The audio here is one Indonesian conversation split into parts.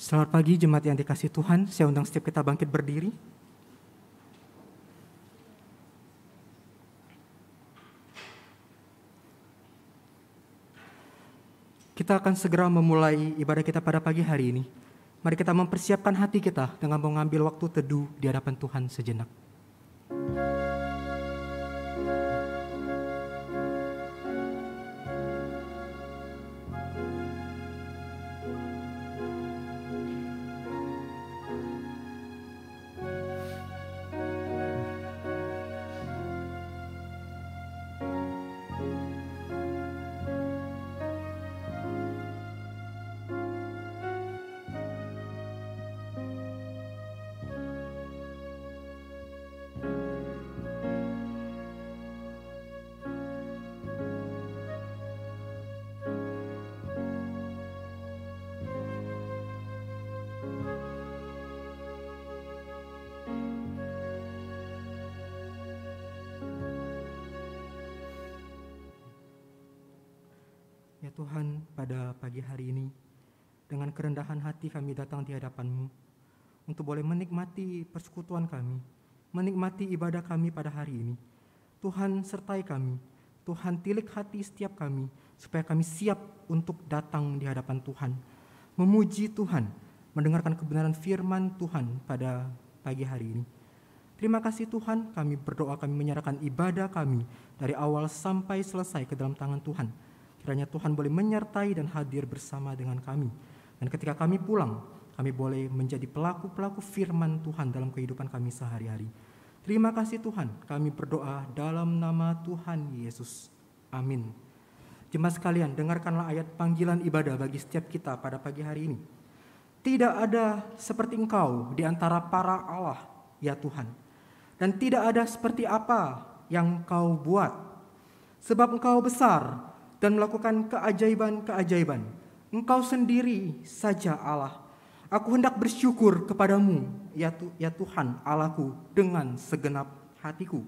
Selamat pagi jemaat yang dikasihi Tuhan, saya undang setiap kita bangkit berdiri. Kita akan segera memulai ibadah kita pada pagi hari ini. Mari kita mempersiapkan hati kita dengan mengambil waktu teduh di hadapan Tuhan sejenak. Ya Tuhan, pada pagi hari ini, dengan kerendahan hati kami datang di hadapan-Mu, untuk boleh menikmati persekutuan kami, menikmati ibadah kami pada hari ini. Tuhan sertai kami, Tuhan tilik hati setiap kami, supaya kami siap untuk datang di hadapan Tuhan, memuji Tuhan, mendengarkan kebenaran firman Tuhan pada pagi hari ini. Terima kasih Tuhan, kami berdoa, kami menyerahkan ibadah kami dari awal sampai selesai ke dalam tangan Tuhan. Kiranya Tuhan boleh menyertai dan hadir bersama dengan kami. Dan ketika kami pulang, kami boleh menjadi pelaku-pelaku firman Tuhan dalam kehidupan kami sehari-hari. Terima kasih Tuhan, kami berdoa dalam nama Tuhan Yesus. Amin. Jemaat sekalian, dengarkanlah ayat panggilan ibadah bagi setiap kita pada pagi hari ini. Tidak ada seperti Engkau di antara para Allah, ya Tuhan. Dan tidak ada seperti apa yang Engkau buat. Sebab Engkau besar dan melakukan keajaiban-keajaiban. Engkau sendiri saja Allah. Aku hendak bersyukur kepadamu, ya Tuhan Allahku, dengan segenap hatiku.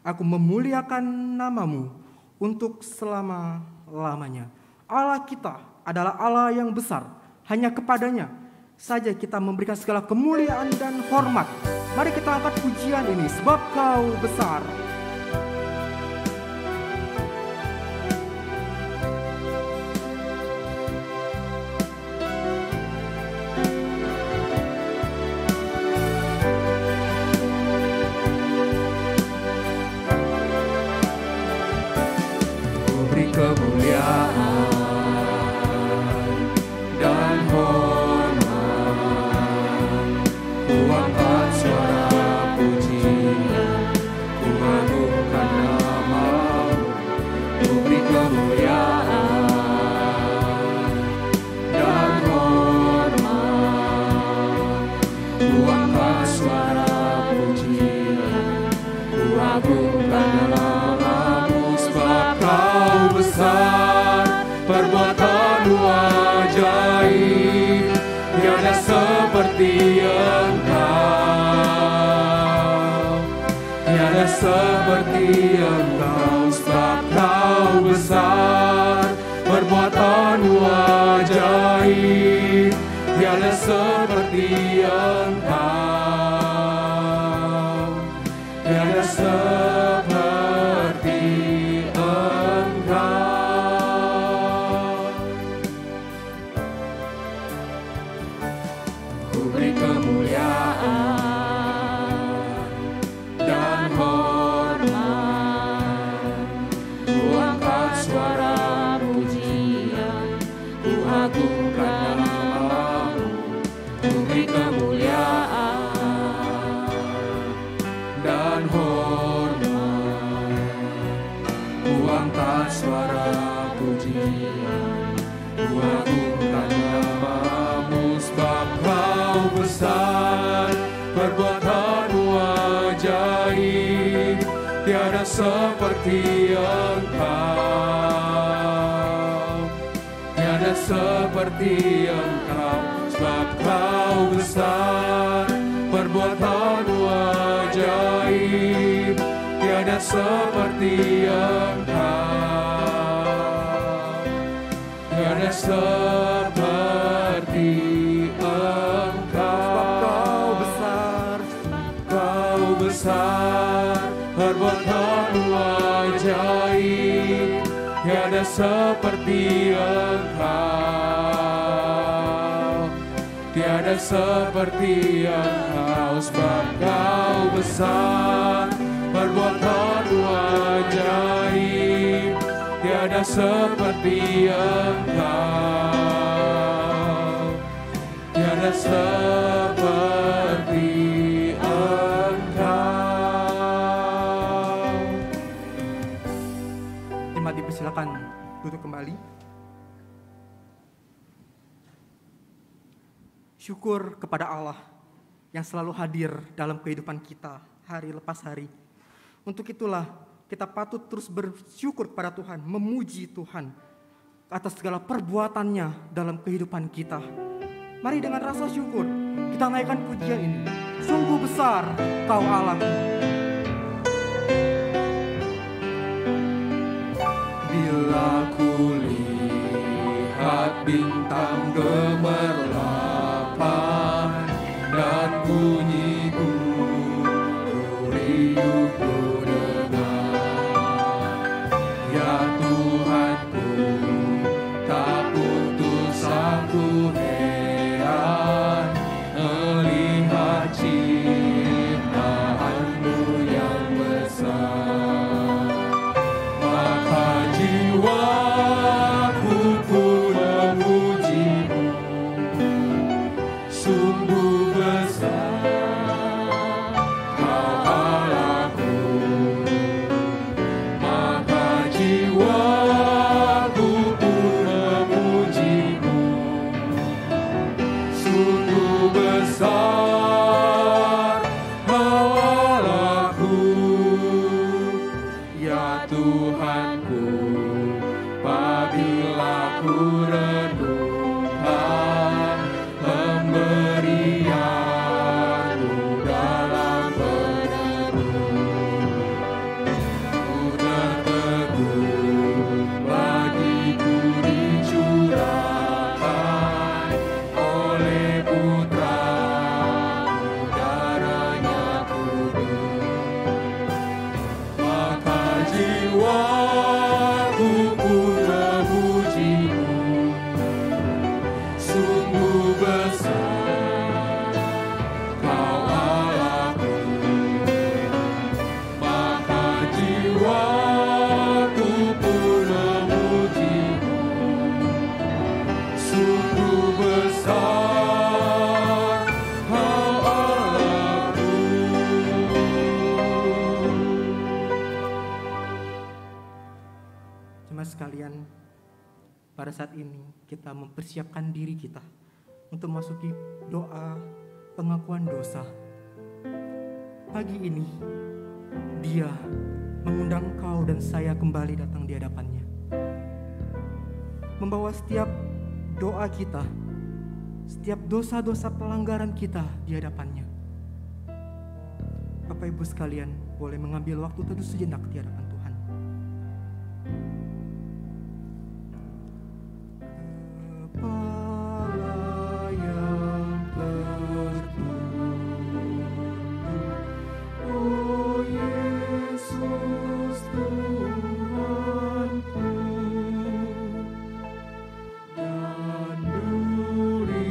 Aku memuliakan namamu untuk selama-lamanya. Allah kita adalah Allah yang besar. Hanya kepadanya saja kita memberikan segala kemuliaan dan hormat. Mari kita angkat pujian ini, sebab Kau besar. Seperti Engkau, sebab Kau besar, perbuatanmu ajaib. Tiada seperti Engkau, tiada seperti Engkau. Ku beri kemuliaan seperti Engkau, tiada seperti Engkau, sebab Kau besar, perbuatanmu ajaib. Tiada seperti Engkau, tiada seperti Engkau. seperti Engkau, tiada seperti Engkau, sebab Kau besar, perbuatanmu ajaib, tiada seperti Engkau, tiada seperti Engkau. Jemaat dipersilakan duduk kembali. Syukur kepada Allah yang selalu hadir dalam kehidupan kita hari lepas hari. Untuk itulah kita patut terus bersyukur kepada Tuhan, memuji Tuhan atas segala perbuatannya dalam kehidupan kita. Mari dengan rasa syukur kita naikkan pujian ini. Sungguh besar Kau Allahku. Bila ku lihat bintang gemerlapan dan bunyi guru riuh ku dengar, ya Tuhanku, tak putus aku heran melihat ciptaanmu yang besar. Maka jiwaku pun memuji-Mu, sungguh besar Kau Allahku. Maka jiwaku pun memuji-Mu, sungguh besar Kau Allahku. Ya Tuhanku, apabila ku renungkan pemberian-Mu dalam merenung, ku tertegun bagiku dicurahkan oleh Putra-Mu darahnya kudus. Maka jiwaku pun memuji-Mu, sungguh besar Kau Allahku. Maka jiwaku pun memuji-Mu, sungguh besar Kau Allahku. Jemaat sekalian, pada saat ini kita mempersiapkan diri kita untuk memasuki doa pengakuan dosa. Pagi ini Dia mengundang kau dan saya kembali datang di hadapannya, membawa setiap doa kita, setiap dosa-dosa pelanggaran kita di hadapannya. Bapak Ibu sekalian, boleh mengambil waktu teduh sejenak di hadapan Tuhan. Kepala yang tertunduk, oh Yesus Tuhanku, dan duri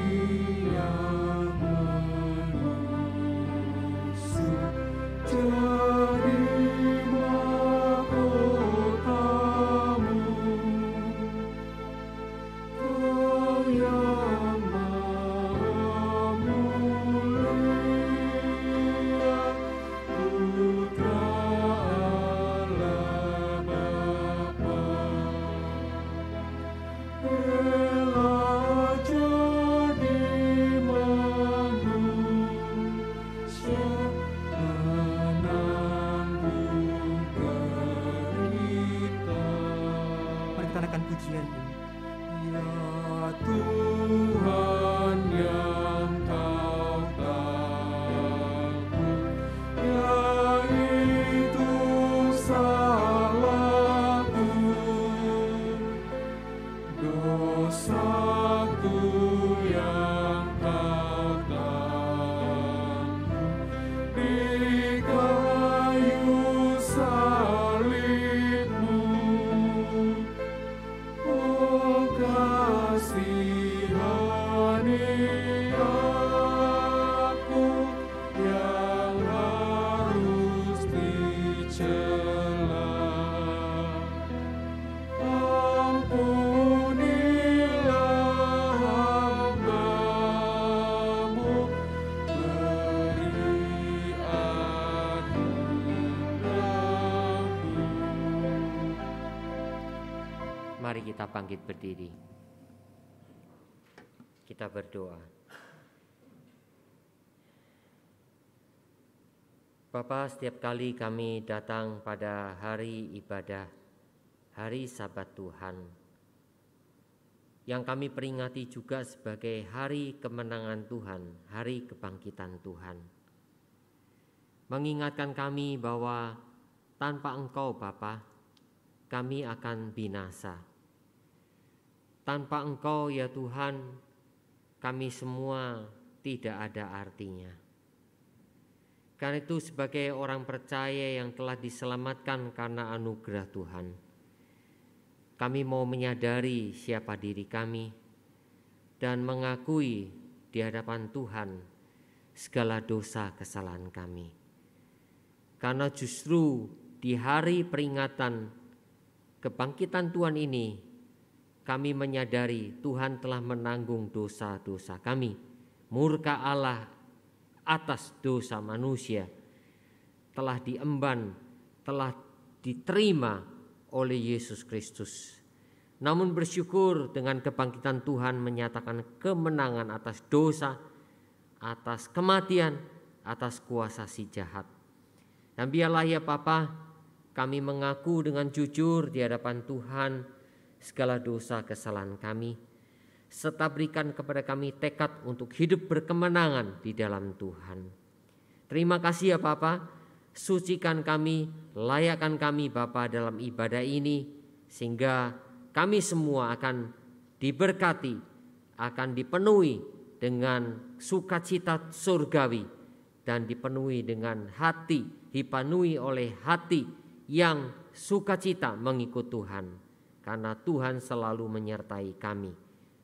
yang menusuk jadi mahkotamu. Kau yang Maha Mulia, Putra Allah Bapa, rela jadi manusia, menanggung derita. Mari kita naikkan pujian ini. Ya Tuhan yang Kau takut, yaitu salahku, dosa mari kita bangkit berdiri. Kita berdoa. Bapa, setiap kali kami datang pada hari ibadah, hari Sabat Tuhan, yang kami peringati juga sebagai hari kemenangan Tuhan, hari kebangkitan Tuhan, mengingatkan kami bahwa tanpa Engkau Bapa, kami akan binasa. Tanpa Engkau ya Tuhan, kami semua tidak ada artinya. Karena itu sebagai orang percaya yang telah diselamatkan karena anugerah Tuhan, kami mau menyadari siapa diri kami dan mengakui di hadapan Tuhan segala dosa kesalahan kami. Karena justru di hari peringatan kebangkitan Tuhan ini, kami menyadari Tuhan telah menanggung dosa-dosa kami. Murka Allah atas dosa manusia telah diemban, telah diterima oleh Yesus Kristus. Namun bersyukur dengan kebangkitan Tuhan menyatakan kemenangan atas dosa, atas kematian, atas kuasa si jahat. Dan biarlah ya Bapa, kami mengaku dengan jujur di hadapan Tuhan segala dosa kesalahan kami, serta berikan kepada kami tekad untuk hidup berkemenangan di dalam Tuhan. Terima kasih ya Bapa, sucikan kami, layakkan kami Bapa dalam ibadah ini, sehingga kami semua akan diberkati, akan dipenuhi dengan sukacita surgawi, dan dipenuhi dengan hati, dipenuhi oleh hati yang sukacita mengikut Tuhan, karena Tuhan selalu menyertai kami.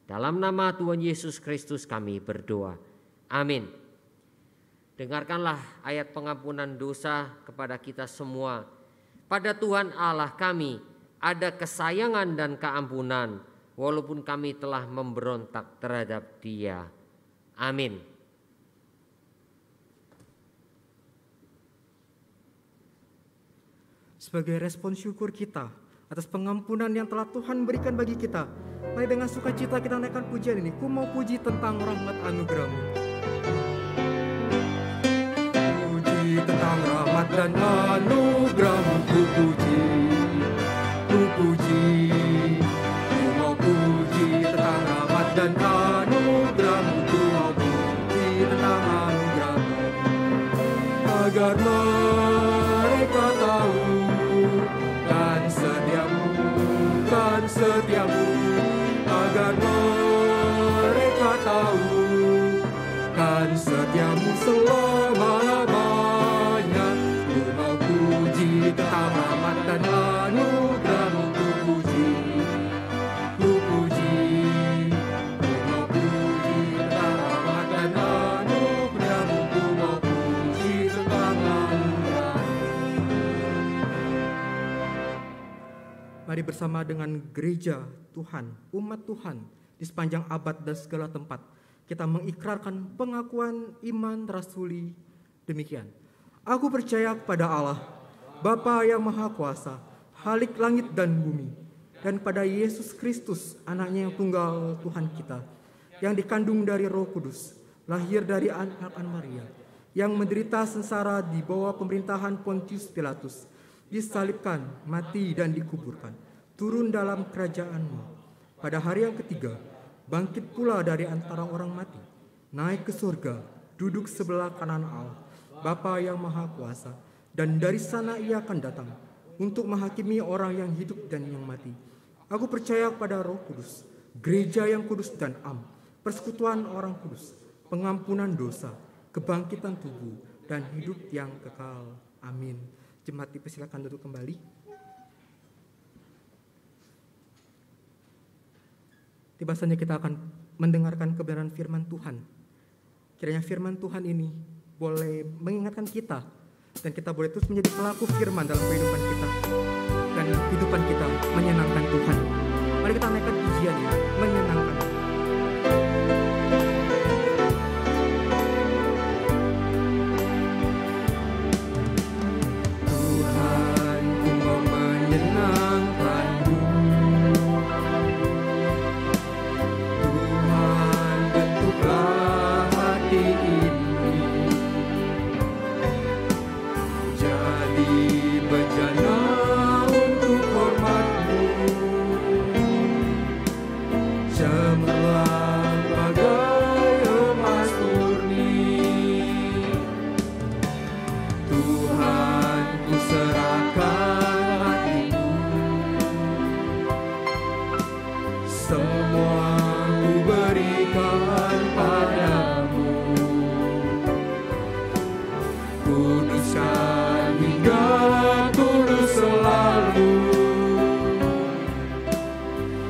Dalam nama Tuhan Yesus Kristus kami berdoa. Amin. Dengarkanlah ayat pengampunan dosa kepada kita semua. Pada Tuhan Allah kami ada kesayangan dan keampunan, walaupun kami telah memberontak terhadap Dia. Amin. Sebagai respon syukur kita atas pengampunan yang telah Tuhan berikan bagi kita, mari dengan sukacita kita naikkan pujian ini. Ku mau puji tentang rahmat anugerah-Mu. Puji tentang rahmat dan anugerah-Mu, ku puji, ku puji. Ku mau puji tentang rahmat dan anugerah-Mu, ku mau puji tentang anugerah-Mu, agar mereka tahu kan setiamu, agar mereka tahu kan setiamu selama-lamanya. Ku mau puji tentang rahmat dan anugerah-Mu, ku puji, ku puji. Ku mau puji tentang rahmat dan anugerah-Mu, ku mau puji tentang anugerah-Mu. Mari bersama dengan gereja Tuhan, umat Tuhan di sepanjang abad dan segala tempat, kita mengikrarkan pengakuan iman rasuli demikian. Aku percaya kepada Allah, Bapa yang Maha Kuasa, Khalik langit dan bumi, dan pada Yesus Kristus, anaknya yang tunggal Tuhan kita, yang dikandung dari Roh Kudus, lahir dari anak Maria, yang menderita sengsara di bawah pemerintahan Pontius Pilatus, disalibkan, mati dan dikuburkan, turun dalam kerajaan-Mu. Pada hari yang ketiga, bangkit pula dari antara orang mati, naik ke surga, duduk sebelah kanan Allah, Bapa yang Maha Kuasa, dan dari sana Ia akan datang untuk menghakimi orang yang hidup dan yang mati. Aku percaya kepada Roh Kudus, gereja yang kudus dan am, persekutuan orang kudus, pengampunan dosa, kebangkitan tubuh, dan hidup yang kekal. Amin. Jemaat dipersilakan duduk kembali. Tiba saatnya kita akan mendengarkan kebenaran firman Tuhan. Kiranya firman Tuhan ini boleh mengingatkan kita, dan kita boleh terus menjadi pelaku firman dalam kehidupan kita, dan kehidupan kita menyenangkan Tuhan. Mari kita naikkan pujian ini, menyenangkan. Tuhan, ku mau menyenangkan-Mu. terang bagai emas murni. Tuhan, ku serahkan hatiku, semua ku berikan padamu. Kuduskan hingga tulus selalu,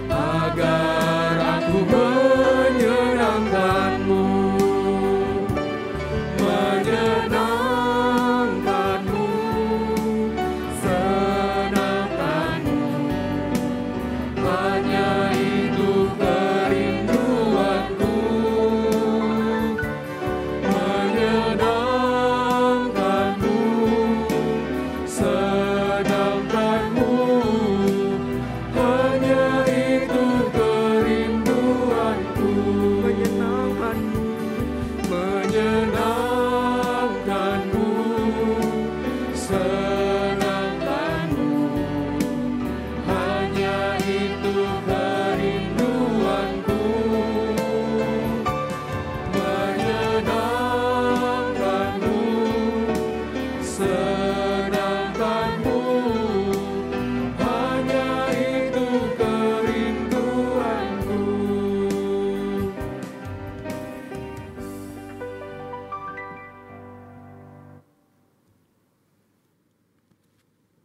agar aku menyenangkanmu, menyenangkanmu, senangkanmu. Hanya itu kerinduanku, menyenangkanmu, senangkanmu. Hanya itu kerinduanku, menyenangkanmu, menyenangkanmu, senangkanmu. Hanya itu kerinduanku, menyenangkanmu, senangkanmu. Hanya itu kerinduanku.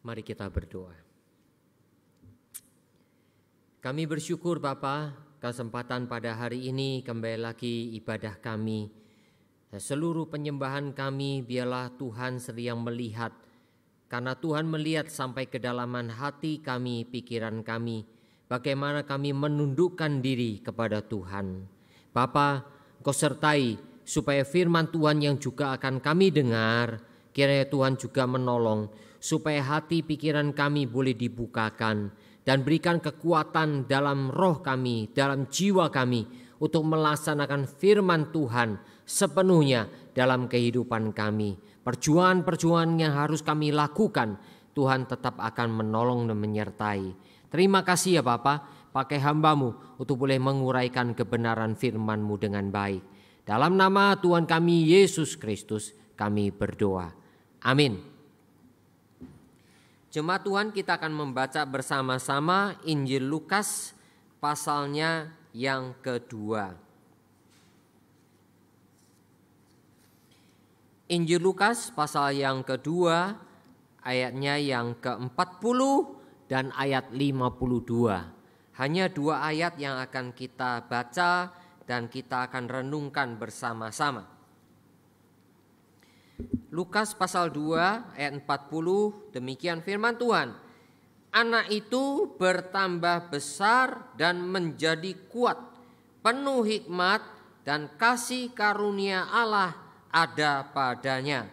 Mari kita berdoa. Kami bersyukur Bapa, kesempatan pada hari ini kembali lagi ibadah kami. Seluruh penyembahan kami biarlah Tuhan sedang melihat. Karena Tuhan melihat sampai kedalaman hati kami, pikiran kami. Bagaimana kami menundukkan diri kepada Tuhan. Bapa, Kau sertai supaya firman Tuhan yang juga akan kami dengar, kiranya Tuhan juga menolong supaya hati pikiran kami boleh dibukakan dan berikan kekuatan dalam roh kami, dalam jiwa kami untuk melaksanakan firman Tuhan sepenuhnya dalam kehidupan kami. Perjuangan-perjuangan yang harus kami lakukan, Tuhan tetap akan menolong dan menyertai. Terima kasih ya Bapa, pakai hamba-Mu untuk boleh menguraikan kebenaran firman-Mu dengan baik. Dalam nama Tuhan kami Yesus Kristus kami berdoa. Amin. Jemaat Tuhan, kita akan membaca bersama-sama Injil Lukas pasalnya yang kedua. Injil Lukas pasal yang kedua, ayatnya yang ke-40 dan ayat 52. Hanya 2 ayat yang akan kita baca dan kita akan renungkan bersama-sama. Lukas pasal 2 ayat 40, demikian firman Tuhan. Anak itu bertambah besar dan menjadi kuat, penuh hikmat dan kasih karunia Allah ada padanya.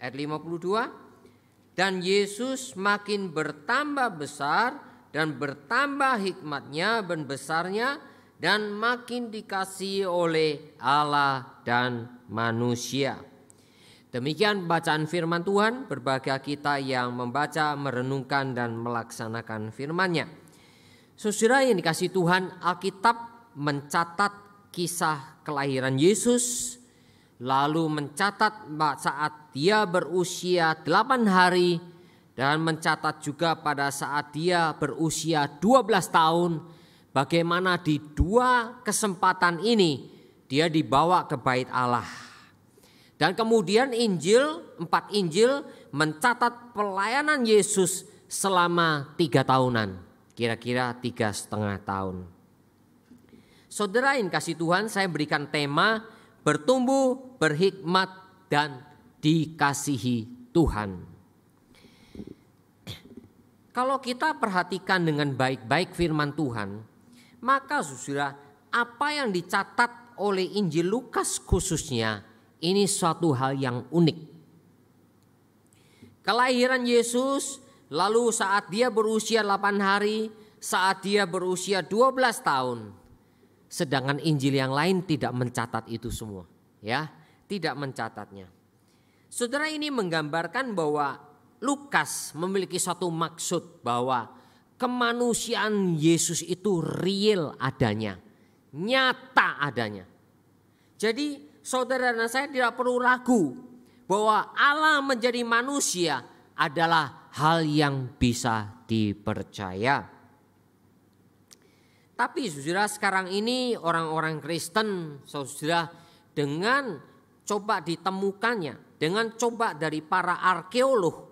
Ayat 52, dan Yesus makin bertambah besar dan bertambah hikmatnya dan besarnya dan makin dikasihi oleh Allah dan manusia. Demikian bacaan firman Tuhan, berbahagia kita yang membaca, merenungkan dan melaksanakan firman-Nya. Saudara yang dikasihi Tuhan, Alkitab mencatat kisah kelahiran Yesus, lalu mencatat saat dia berusia 8 hari dan mencatat juga pada saat dia berusia 12 tahun, bagaimana di 2 kesempatan ini dia dibawa ke bait Allah. Dan kemudian 4 Injil mencatat pelayanan Yesus selama 3 tahunan, kira-kira 3,5 tahun. Saudara yang kasih Tuhan, saya berikan tema bertumbuh, berhikmat, dan dikasihi Tuhan. Kalau kita perhatikan dengan baik-baik firman Tuhan, maka saudara, apa yang dicatat oleh Injil Lukas khususnya, ini suatu hal yang unik. Kelahiran Yesus, lalu saat dia berusia 8 hari, saat dia berusia 12 tahun. Sedangkan Injil yang lain tidak mencatat itu semua, ya, tidak mencatatnya. Saudara, ini menggambarkan bahwa Lukas memiliki satu maksud bahwa kemanusiaan Yesus itu real adanya, nyata adanya. Jadi saudara dan saya tidak perlu ragu bahwa Allah menjadi manusia adalah hal yang bisa dipercaya. Tapi saudara, sekarang ini orang-orang Kristen, saudara, dengan coba ditemukannya, dengan coba dari para arkeolog,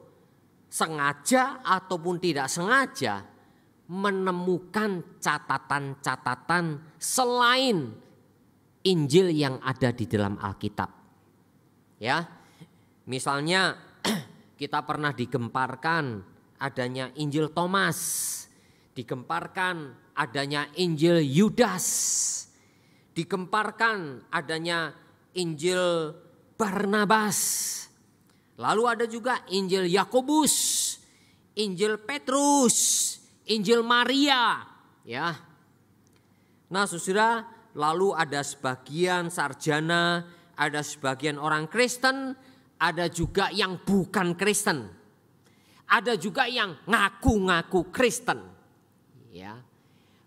sengaja ataupun tidak sengaja menemukan catatan-catatan selain Injil yang ada di dalam Alkitab. Ya, misalnya kita pernah digemparkan adanya Injil Thomas, digemparkan adanya Injil Yudas, digemparkan adanya Injil Barnabas. Lalu ada juga Injil Yakobus, Injil Petrus, Injil Maria, ya. Nah, saudara, lalu ada sebagian sarjana, ada sebagian orang Kristen, ada juga yang bukan Kristen. Ada juga yang ngaku-ngaku Kristen. Ya.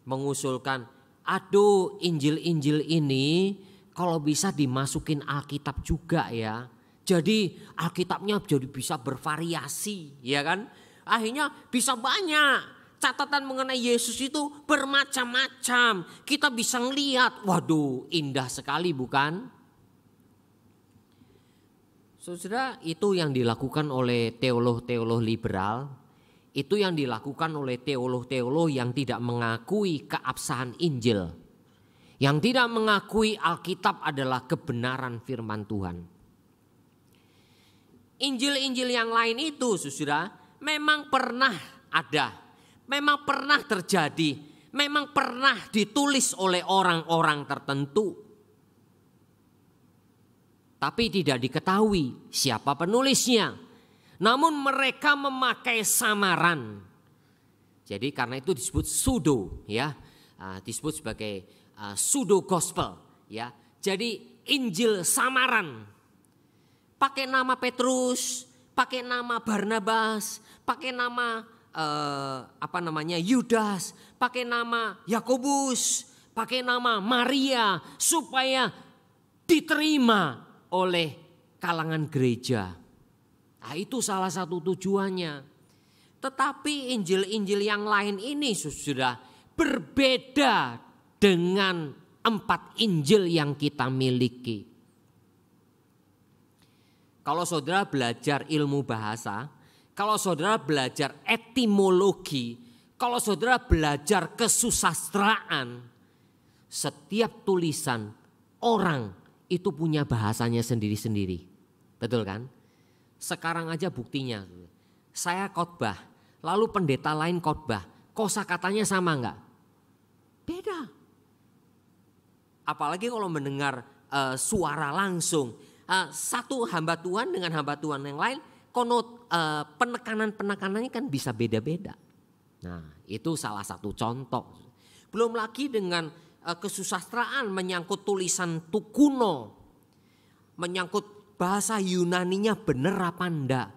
Mengusulkan, aduh, Injil-Injil ini kalau bisa dimasukin Alkitab juga ya. Jadi Alkitabnya jadi bisa bervariasi, ya kan? Akhirnya bisa banyak catatan mengenai Yesus itu bermacam-macam. Kita bisa ngelihat, waduh, indah sekali bukan? Saudara, itu yang dilakukan oleh teolog-teolog liberal. Itu yang dilakukan oleh teolog-teolog yang tidak mengakui keabsahan Injil. Yang tidak mengakui Alkitab adalah kebenaran firman Tuhan. Injil-injil yang lain itu, saudara, memang pernah ada. Memang pernah terjadi. Memang pernah ditulis oleh orang-orang tertentu. Tapi tidak diketahui siapa penulisnya. Namun mereka memakai samaran. Jadi karena itu disebut pseudo, ya, disebut sebagai pseudo gospel, ya. Jadi Injil samaran. Pakai nama Petrus, pakai nama Barnabas, pakai nama Yudas, pakai nama Yakobus, pakai nama Maria supaya diterima oleh kalangan gereja. Nah, itu salah satu tujuannya. Tetapi Injil-Injil yang lain ini sudah berbeda dengan 4 Injil yang kita miliki. Kalau saudara belajar ilmu bahasa, kalau saudara belajar etimologi, kalau saudara belajar kesusastraan, setiap tulisan orang itu punya bahasanya sendiri-sendiri. Betul kan? Sekarang aja buktinya, saya khotbah, lalu pendeta lain khotbah, kosakatanya sama enggak? Beda. Apalagi kalau mendengar suara langsung, satu hamba Tuhan dengan hamba Tuhan yang lain, penekanan-penekanannya kan bisa beda-beda. Nah, itu salah satu contoh. Belum lagi dengan kesusastraan menyangkut tulisan kuno, menyangkut bahasa Yunaninya benar apa enggak?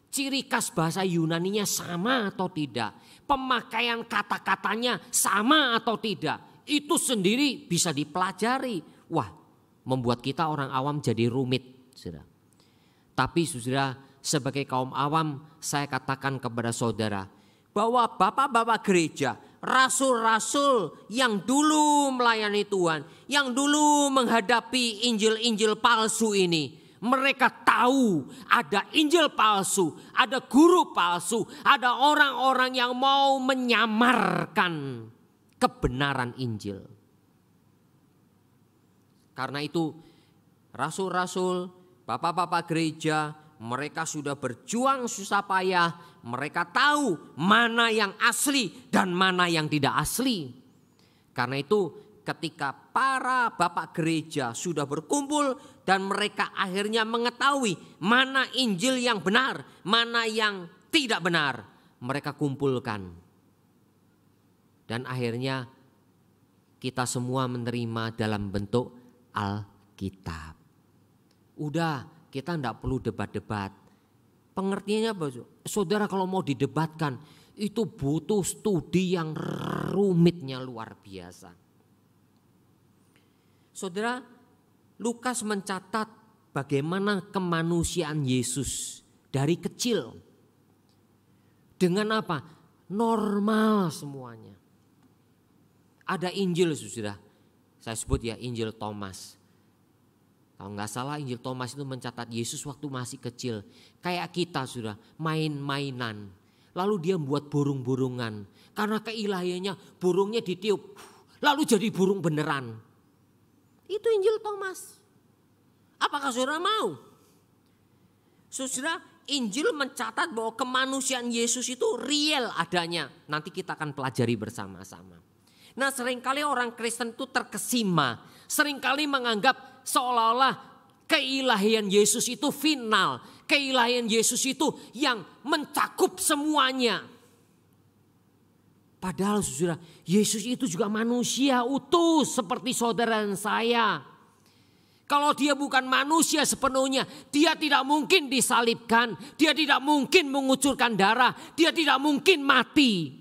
Ciri khas bahasa Yunaninya sama atau tidak? Pemakaian kata-katanya sama atau tidak? Itu sendiri bisa dipelajari. Wah, membuat kita orang awam jadi rumit, saudara. Tapi saudara, sebagai kaum awam, saya katakan kepada saudara bahwa bapak-bapak gereja, rasul-rasul yang dulu melayani Tuhan, yang dulu menghadapi Injil-Injil palsu ini, mereka tahu ada Injil palsu, ada guru palsu, ada orang-orang yang mau menyamarkan kebenaran Injil. Karena itu rasul-rasul, bapak-bapak gereja, mereka sudah berjuang susah payah. Mereka tahu mana yang asli dan mana yang tidak asli. Karena itu ketika para bapak gereja sudah berkumpul dan mereka akhirnya mengetahui mana Injil yang benar, mana yang tidak benar, mereka kumpulkan. Dan akhirnya kita semua menerima dalam bentuk Alkitab. Udah, kita tidak perlu debat-debat. Pengertiannya apa? Saudara, kalau mau didebatkan itu butuh studi yang rumitnya luar biasa. Saudara, Lukas mencatat bagaimana kemanusiaan Yesus dari kecil. Dengan apa? Normal semuanya. Ada Injil, saudara. Saya sebut ya Injil Thomas. Kalau nggak salah Injil Thomas itu mencatat Yesus waktu masih kecil. Kayak kita sudah main-mainan. Lalu dia buat burung-burungan. Karena keilahiannya burungnya ditiup. Lalu jadi burung beneran. Itu Injil Thomas. Apakah saudara mau? Saudara, Injil mencatat bahwa kemanusiaan Yesus itu real adanya. Nanti kita akan pelajari bersama-sama. Nah, seringkali orang Kristen itu terkesima. Seringkali menganggap seolah-olah keilahian Yesus itu final. Keilahian Yesus itu yang mencakup semuanya. Padahal saudara, Yesus itu juga manusia utuh seperti saudara dan saya. Kalau dia bukan manusia sepenuhnya, dia tidak mungkin disalibkan. Dia tidak mungkin mengucurkan darah. Dia tidak mungkin mati.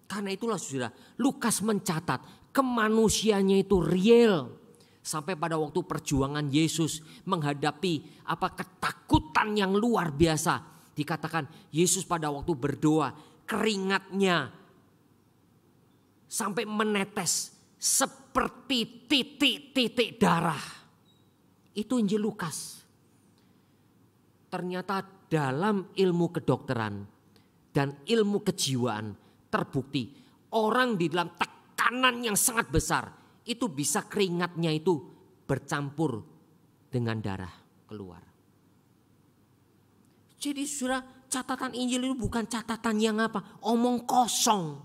Karena itulah saudara, Lukas mencatat kemanusiaannya itu real. Sampai pada waktu perjuangan Yesus menghadapi ketakutan yang luar biasa. Dikatakan Yesus pada waktu berdoa, keringatnya sampai menetes seperti titik-titik darah. Itu Injil Lukas. Ternyata dalam ilmu kedokteran dan ilmu kejiwaan terbukti orang di dalam tekanan yang sangat besar itu bisa keringatnya itu bercampur dengan darah keluar. Jadi saudara, catatan Injil itu bukan catatan yang omong kosong.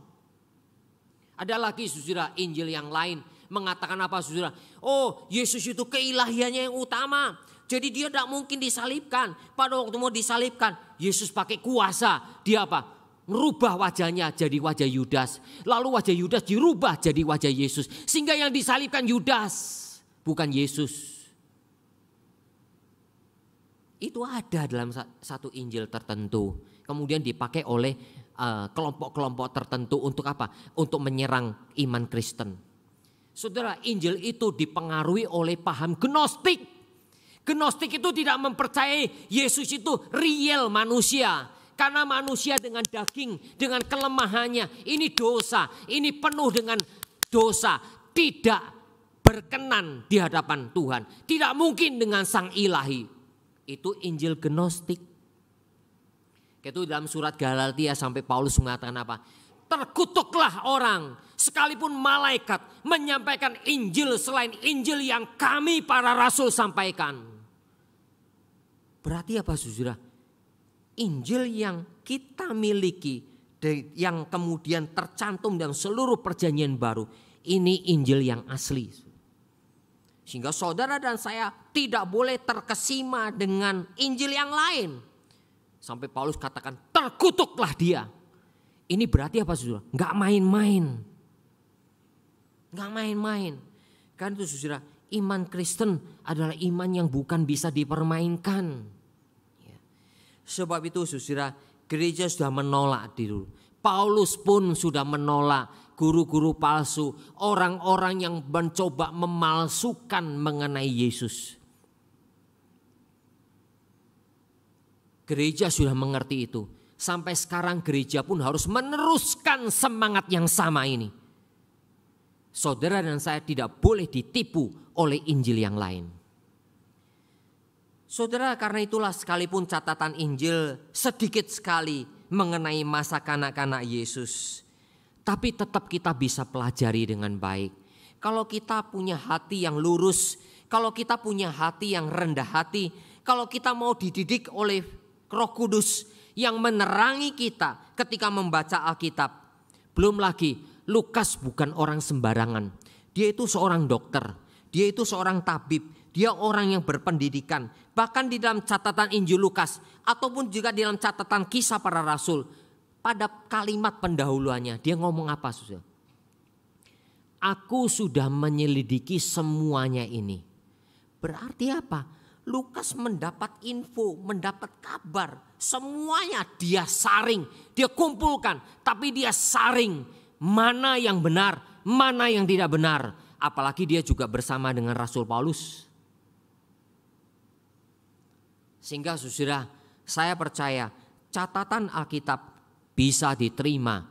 Ada lagi saudara Injil yang lain mengatakan saudara? Oh, Yesus itu keilahiannya yang utama. Jadi dia tidak mungkin disalibkan. Pada waktu mau disalibkan, Yesus pakai kuasa. Dia merubah wajahnya jadi wajah Yudas. Lalu wajah Yudas dirubah jadi wajah Yesus. Sehingga yang disalibkan Yudas, bukan Yesus. Itu ada dalam satu Injil tertentu. Kemudian dipakai oleh kelompok-kelompok tertentu untuk Untuk menyerang iman Kristen. Saudara, Injil itu dipengaruhi oleh paham Gnostik. Gnostik itu tidak mempercayai Yesus itu real manusia. Karena manusia dengan daging, dengan kelemahannya, ini dosa, ini penuh dengan dosa, tidak berkenan di hadapan Tuhan. Tidak mungkin dengan Sang Ilahi. Itu Injil Gnostik. Itu dalam surat Galatia sampai Paulus mengatakan terkutuklah orang sekalipun malaikat menyampaikan Injil selain Injil yang kami para rasul sampaikan. Berarti saudara? Injil yang kita miliki, yang kemudian tercantum dalam seluruh perjanjian baru, ini Injil yang asli. Sehingga saudara dan saya tidak boleh terkesima dengan Injil yang lain. Sampai Paulus katakan terkutuklah dia. Ini berarti saudara? Enggak main-main. Enggak main-main. Kan itu saudara, iman Kristen adalah iman yang bukan bisa dipermainkan. Sebab itu saudara, gereja sudah menolak dulu. Paulus pun sudah menolak guru-guru palsu, orang-orang yang mencoba memalsukan mengenai Yesus. Gereja sudah mengerti itu. Sampai sekarang gereja pun harus meneruskan semangat yang sama ini. Saudara dan saya tidak boleh ditipu oleh Injil yang lain. Saudara, karena itulah sekalipun catatan Injil sedikit sekali mengenai masa kanak-kanak Yesus, tapi tetap kita bisa pelajari dengan baik. Kalau kita punya hati yang lurus, kalau kita punya hati yang rendah hati, kalau kita mau dididik oleh Roh Kudus yang menerangi kita ketika membaca Alkitab. Belum lagi Lukas bukan orang sembarangan. Dia itu seorang dokter, dia itu seorang tabib, dia orang yang berpendidikan. Bahkan di dalam catatan Injil Lukas ataupun juga di dalam catatan Kisah Para Rasul, pada kalimat pendahuluannya dia ngomong saudara? Aku sudah menyelidiki semuanya ini. Berarti Lukas mendapat info, mendapat kabar. Semuanya dia saring, dia kumpulkan. Tapi dia saring mana yang benar, mana yang tidak benar. Apalagi dia juga bersama dengan Rasul Paulus. Sehingga saudara, saya percaya catatan Alkitab bisa diterima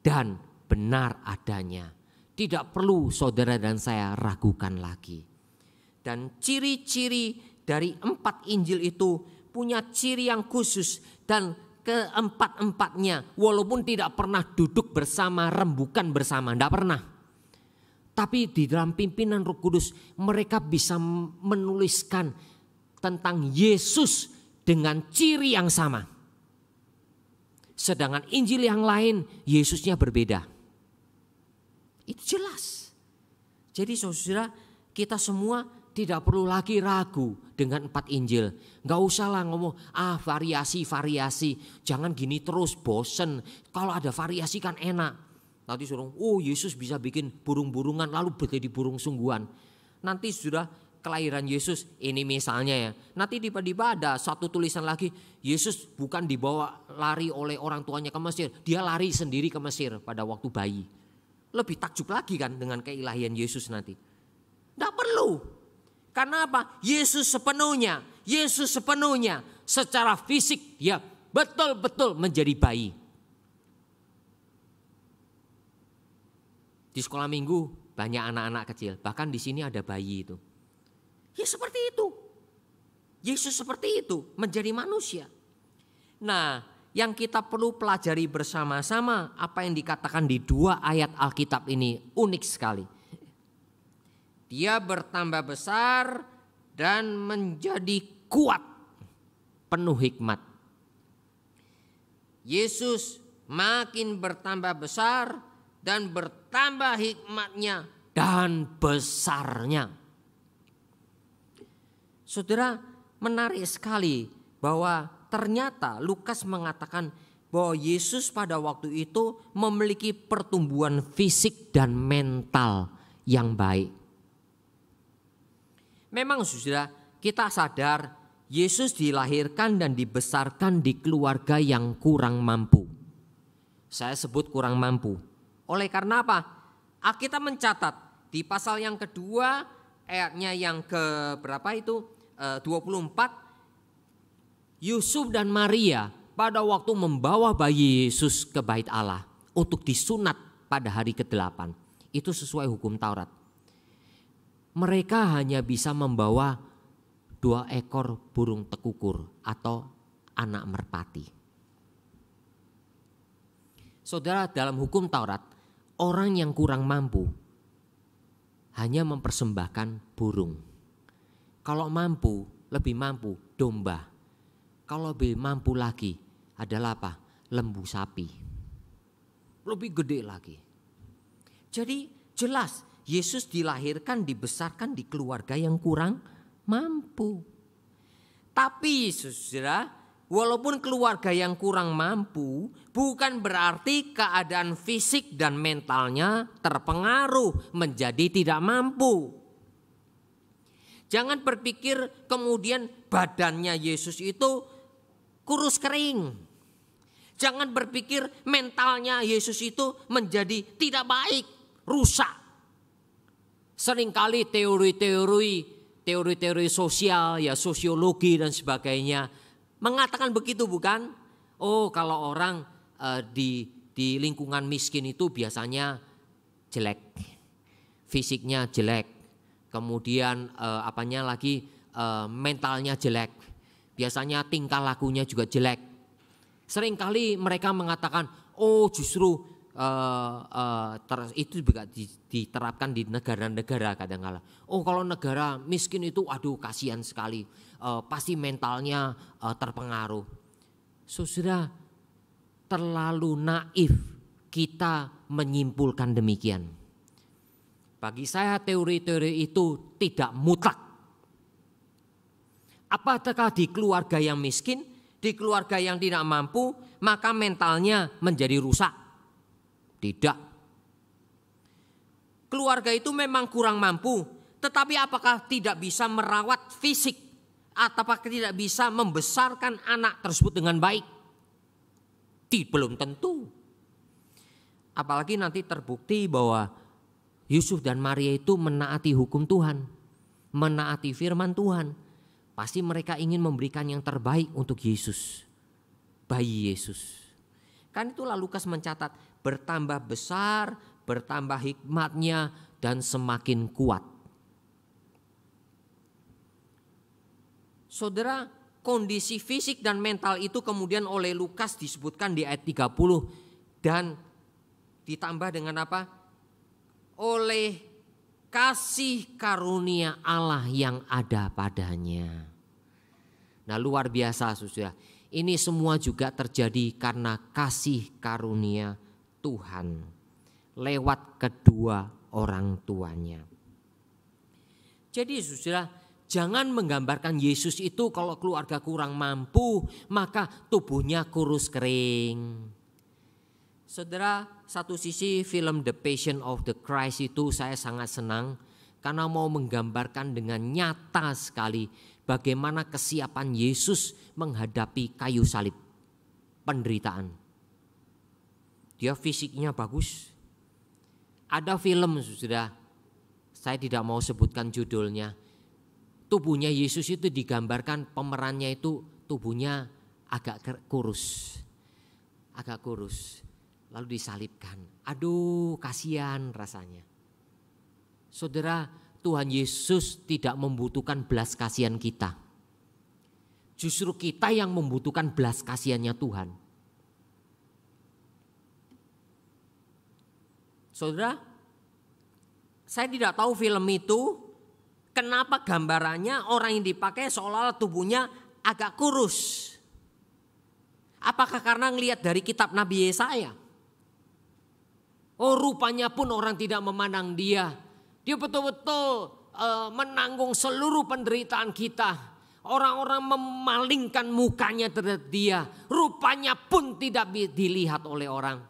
dan benar adanya. Tidak perlu saudara dan saya ragukan lagi. Dan ciri-ciri dari 4 Injil itu punya ciri yang khusus. Dan keempat-empatnya walaupun tidak pernah duduk bersama, rembukan bersama, tidak pernah. Tapi di dalam pimpinan Roh Kudus mereka bisa menuliskan tentang Yesus dengan ciri yang sama. Sedangkan Injil yang lain Yesusnya berbeda. Itu jelas. Jadi saudara, kita semua tidak perlu lagi ragu dengan 4 Injil. Gak usah lah ngomong, variasi. Jangan gini terus, bosen. Kalau ada variasi kan enak. Nanti suruh, Yesus bisa bikin burung-burungan lalu menjadi burung sungguhan. Nanti sudah kelahiran Yesus, ini misalnya ya. Nanti tiba-tiba ada satu tulisan lagi, Yesus bukan dibawa lari oleh orang tuanya ke Mesir. Dia lari sendiri ke Mesir pada waktu bayi. Lebih takjub lagi kan dengan keilahian Yesus nanti. Tidak perlu. Karena apa? Yesus sepenuhnya secara fisik ya betul-betul menjadi bayi. Di sekolah minggu banyak anak-anak kecil, bahkan di sini ada bayi itu. Ya seperti itu. Yesus seperti itu, menjadi manusia. Nah, yang kita perlu pelajari bersama-sama apa yang dikatakan di 2 ayat Alkitab ini unik sekali. Dia bertambah besar dan menjadi kuat, penuh hikmat. Yesus makin bertambah besar dan bertambah hikmatnya dan besarnya. Saudara, menarik sekali bahwa ternyata Lukas mengatakan bahwa Yesus pada waktu itu memiliki pertumbuhan fisik dan mental yang baik. Memang saudara, kita sadar Yesus dilahirkan dan dibesarkan di keluarga yang kurang mampu. Saya sebut kurang mampu. Oleh karena apa? Alkitab mencatat di pasal yang kedua ayatnya yang ke berapa itu? 24. Yusuf dan Maria pada waktu membawa bayi Yesus ke bait Allah untuk disunat pada hari ke-8. Itu sesuai hukum Taurat. Mereka hanya bisa membawa 2 ekor burung tekukur atau anak merpati. Saudara, dalam hukum Taurat, orang yang kurang mampu hanya mempersembahkan burung. Kalau mampu, lebih mampu domba. Kalau lebih mampu lagi adalah apa? Lembu sapi. Lebih gede lagi. Jadi jelas Yesus dilahirkan, dibesarkan di keluarga yang kurang mampu. Tapi saudara, walaupun keluarga yang kurang mampu, bukan berarti keadaan fisik dan mentalnya terpengaruh menjadi tidak mampu. Jangan berpikir kemudian badannya Yesus itu kurus kering. Jangan berpikir mentalnya Yesus itu menjadi tidak baik, rusak. Seringkali teori-teori sosial, ya sosiologi dan sebagainya mengatakan begitu, bukan? Kalau orang di lingkungan miskin itu biasanya jelek, fisiknya jelek, kemudian mentalnya jelek, biasanya tingkah lakunya juga jelek. Seringkali mereka mengatakan, justru itu juga diterapkan di negara-negara kadang-kala. Kalau negara miskin itu kasihan sekali, pasti mentalnya terpengaruh. Saudara, terlalu naif kita menyimpulkan demikian. Bagi saya teori-teori itu tidak mutlak. Apakah di keluarga yang miskin, di keluarga yang tidak mampu, maka mentalnya menjadi rusak? Tidak. Keluarga itu memang kurang mampu, tetapi apakah tidak bisa merawat fisik atau tidak bisa membesarkan anak tersebut dengan baik? Belum tentu. Apalagi nanti terbukti bahwa Yusuf dan Maria itu menaati hukum Tuhan, menaati firman Tuhan. Pasti mereka ingin memberikan yang terbaik untuk Yesus, bayi Yesus. Kan itulah Lukas mencatat, bertambah besar, bertambah hikmatnya, dan semakin kuat. Saudara, kondisi fisik dan mental itu kemudian oleh Lukas disebutkan di ayat 30. Dan ditambah dengan apa? Oleh kasih karunia Allah yang ada padanya. Nah, luar biasa saudara. Ini semua juga terjadi karena kasih karunia Tuhan lewat kedua orang tuanya. Jadi saudara, jangan menggambarkan Yesus itu kalau keluarga kurang mampu maka tubuhnya kurus kering. Saudara, satu sisi film The Passion of the Christ itu saya sangat senang karena mau menggambarkan dengan nyata sekali bagaimana kesiapan Yesus menghadapi kayu salib, penderitaan. Dia fisiknya bagus. Ada film sudah, saya tidak mau sebutkan judulnya. Tubuhnya Yesus itu digambarkan pemerannya itu tubuhnya agak kurus. Agak kurus. Lalu disalibkan. Aduh, kasihan rasanya. Saudara, Tuhan Yesus tidak membutuhkan belas kasihan kita. Justru kita yang membutuhkan belas kasihannya Tuhan. Saudara, saya tidak tahu film itu kenapa gambarannya orang yang dipakai seolah-olah tubuhnya agak kurus. Apakah karena ngelihat dari kitab Nabi Yesaya? Oh, rupanya pun orang tidak memandang dia. Dia betul-betul menanggung seluruh penderitaan kita. Orang-orang memalingkan mukanya terhadap dia. Rupanya pun tidak dilihat oleh orang.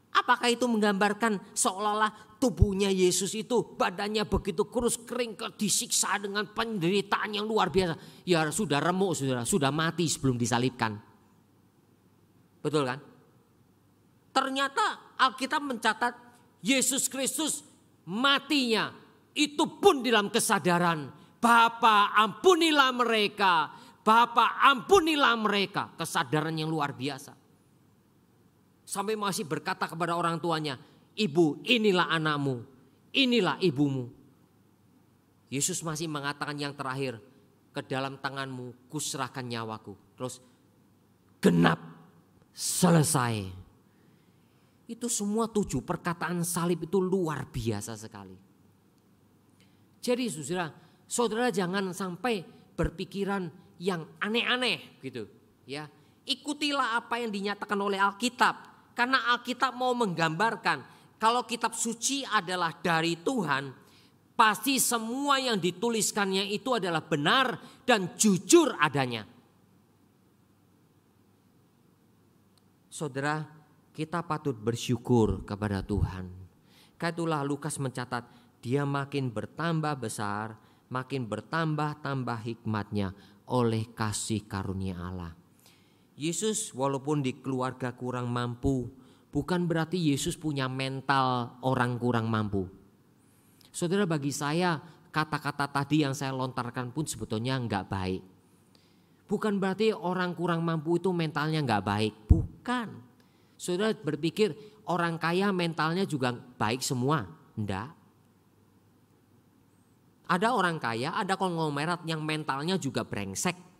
Apakah itu menggambarkan seolah-olah tubuhnya Yesus itu badannya begitu kurus kering, disiksa dengan penderitaan yang luar biasa. Ya sudah remuk, sudah mati sebelum disalibkan. Betul kan? Ternyata Alkitab mencatat Yesus Kristus matinya itu pun dalam kesadaran, Bapa ampunilah mereka, Bapa ampunilah mereka. Kesadaran yang luar biasa. Sampai masih berkata kepada orang tuanya, ibu inilah anakmu, inilah ibumu. Yesus masih mengatakan yang terakhir, ke dalam tanganmu kuserahkan nyawaku. Terus genap, selesai. Itu semua 7 perkataan salib itu luar biasa sekali. Jadi saudara jangan sampai berpikiran yang aneh-aneh gitu ya. Ikutilah apa yang dinyatakan oleh Alkitab. Karena Alkitab mau menggambarkan kalau kitab suci adalah dari Tuhan, pasti semua yang dituliskannya itu adalah benar dan jujur adanya. Saudara, kita patut bersyukur kepada Tuhan. Karena itulah Lukas mencatat, dia makin bertambah besar, makin bertambah-tambah hikmatnya oleh kasih karunia Allah. Yesus walaupun di keluarga kurang mampu, bukan berarti Yesus punya mental orang kurang mampu. Saudara, bagi saya kata-kata tadi yang saya lontarkan pun sebetulnya enggak baik. Bukan berarti orang kurang mampu itu mentalnya enggak baik, bukan. Saudara berpikir orang kaya mentalnya juga baik semua? Enggak. Ada orang kaya, ada konglomerat yang mentalnya juga brengsek.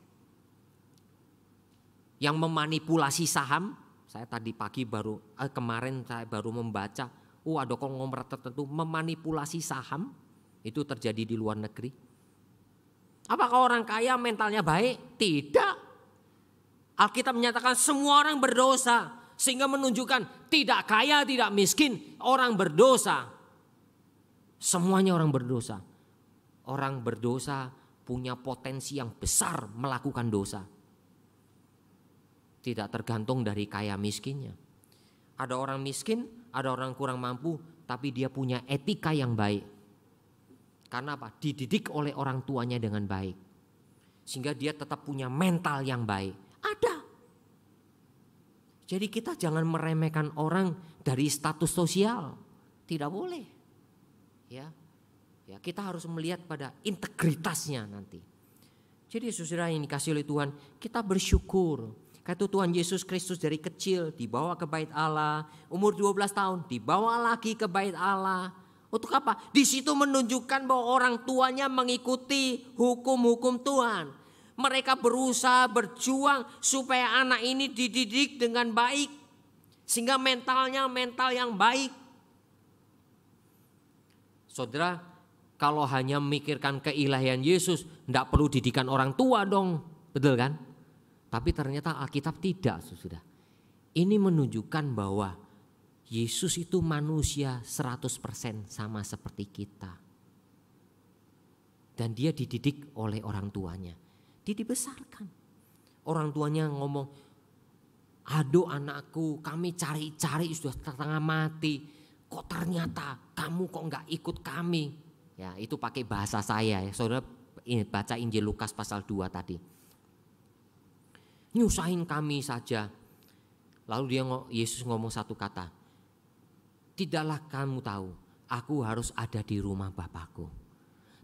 Yang memanipulasi saham, saya tadi pagi kemarin saya baru membaca, ada konglomerat tertentu memanipulasi saham, itu terjadi di luar negeri. Apakah orang kaya mentalnya baik? Tidak. Alkitab menyatakan semua orang berdosa, sehingga menunjukkan tidak kaya, tidak miskin, orang berdosa. Semuanya orang berdosa. Orang berdosa punya potensi yang besar melakukan dosa. Tidak tergantung dari kaya miskinnya. Ada orang miskin, ada orang kurang mampu, tapi dia punya etika yang baik. Karena apa? Dididik oleh orang tuanya dengan baik. Sehingga dia tetap punya mental yang baik. Ada. Jadi kita jangan meremehkan orang dari status sosial. Tidak boleh. Ya, kita harus melihat pada integritasnya nanti. Jadi saudara yang dikasih oleh Tuhan, kita bersyukur. Kata Tuhan Yesus Kristus dari kecil dibawa ke bait Allah, umur 12 tahun dibawa lagi ke bait Allah. Untuk apa? Di situ menunjukkan bahwa orang tuanya mengikuti hukum-hukum Tuhan. Mereka berusaha berjuang supaya anak ini dididik dengan baik. Sehingga mentalnya mental yang baik. Saudara, kalau hanya memikirkan keilahian Yesus, tidak perlu didikan orang tua dong, betul kan? Tapi ternyata Alkitab tidak, saudara. Ini menunjukkan bahwa Yesus itu manusia 100% sama seperti kita. Dan dia dididik oleh orang tuanya, dia dibesarkan. Orang tuanya ngomong, aduh anakku, kami cari-cari sudah setengah mati, kok ternyata kamu kok nggak ikut kami. Ya, itu pakai bahasa saya ya. Saudara baca Injil Lukas pasal 2 tadi. Nyusahin kami saja. Lalu Yesus ngomong satu kata. Tidaklah kamu tahu, aku harus ada di rumah Bapakku.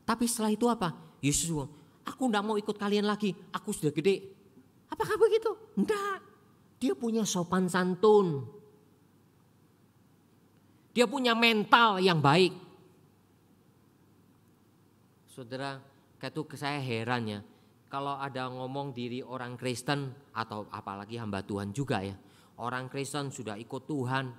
Tapi setelah itu apa? Yesus ngomong, aku enggak mau ikut kalian lagi, aku sudah gede. Apakah begitu? Enggak. Dia punya sopan santun. Dia punya mental yang baik. Saudara, itu saya heran ya. Kalau ada ngomong diri orang Kristen atau apalagi hamba Tuhan juga ya. Orang Kristen sudah ikut Tuhan,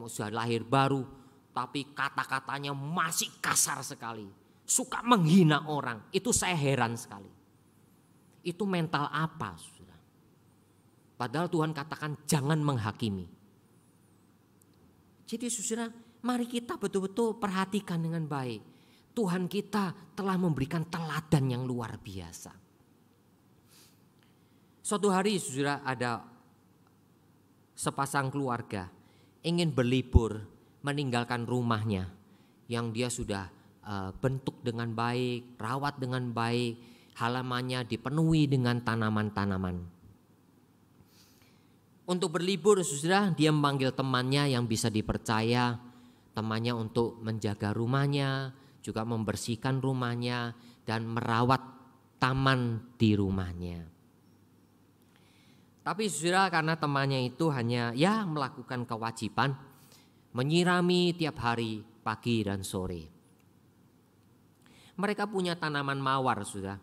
sudah lahir baru. Tapi kata-katanya masih kasar sekali. Suka menghina orang. Itu saya heran sekali. Itu mental apa saudara? Padahal Tuhan katakan jangan menghakimi. Jadi saudara, mari kita betul-betul perhatikan dengan baik. Tuhan kita telah memberikan teladan yang luar biasa. Suatu hari saudara ada sepasang keluarga ingin berlibur meninggalkan rumahnya yang dia sudah bentuk dengan baik, rawat dengan baik, halamannya dipenuhi dengan tanaman-tanaman. Untuk berlibur saudara, dia memanggil temannya yang bisa dipercaya, temannya untuk menjaga rumahnya, juga membersihkan rumahnya dan merawat taman di rumahnya. Tapi saudara, karena temannya itu hanya melakukan kewajiban, menyirami tiap hari pagi dan sore. Mereka punya tanaman mawar saudara,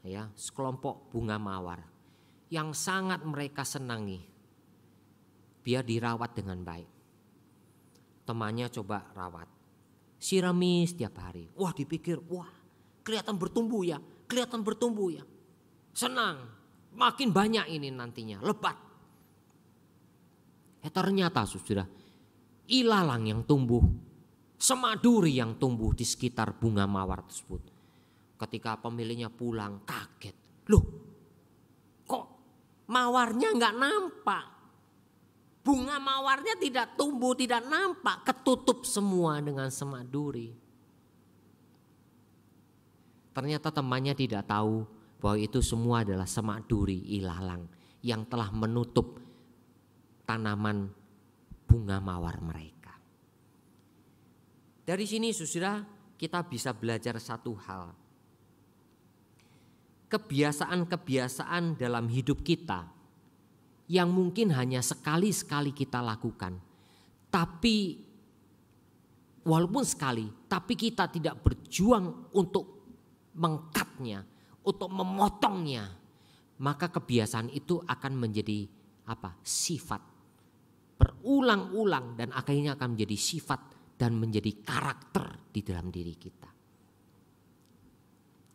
ya, sekelompok bunga mawar yang sangat mereka senangi. Biar dirawat dengan baik. Temannya coba rawat. Sirami setiap hari. Wah, dipikir, kelihatan bertumbuh ya, senang, makin banyak ini nantinya, lebat. Ternyata saudara, ilalang yang tumbuh, semaduri yang tumbuh di sekitar bunga mawar tersebut. Ketika pemiliknya pulang kaget, loh kok mawarnya nggak nampak? Bunga mawarnya tidak tumbuh, tidak nampak, ketutup semua dengan semaduri. Ternyata temannya tidak tahu bahwa itu semua adalah semaduri ilalang yang telah menutup tanaman bunga mawar mereka. Dari sini saudara, kita bisa belajar satu hal. Kebiasaan-kebiasaan dalam hidup kita yang mungkin hanya sekali-sekali kita lakukan. Tapi walaupun sekali, tapi kita tidak berjuang untuk mengkatnya, untuk memotongnya. Maka kebiasaan itu akan menjadi sifat. Berulang-ulang dan akhirnya akan menjadi sifat dan menjadi karakter di dalam diri kita.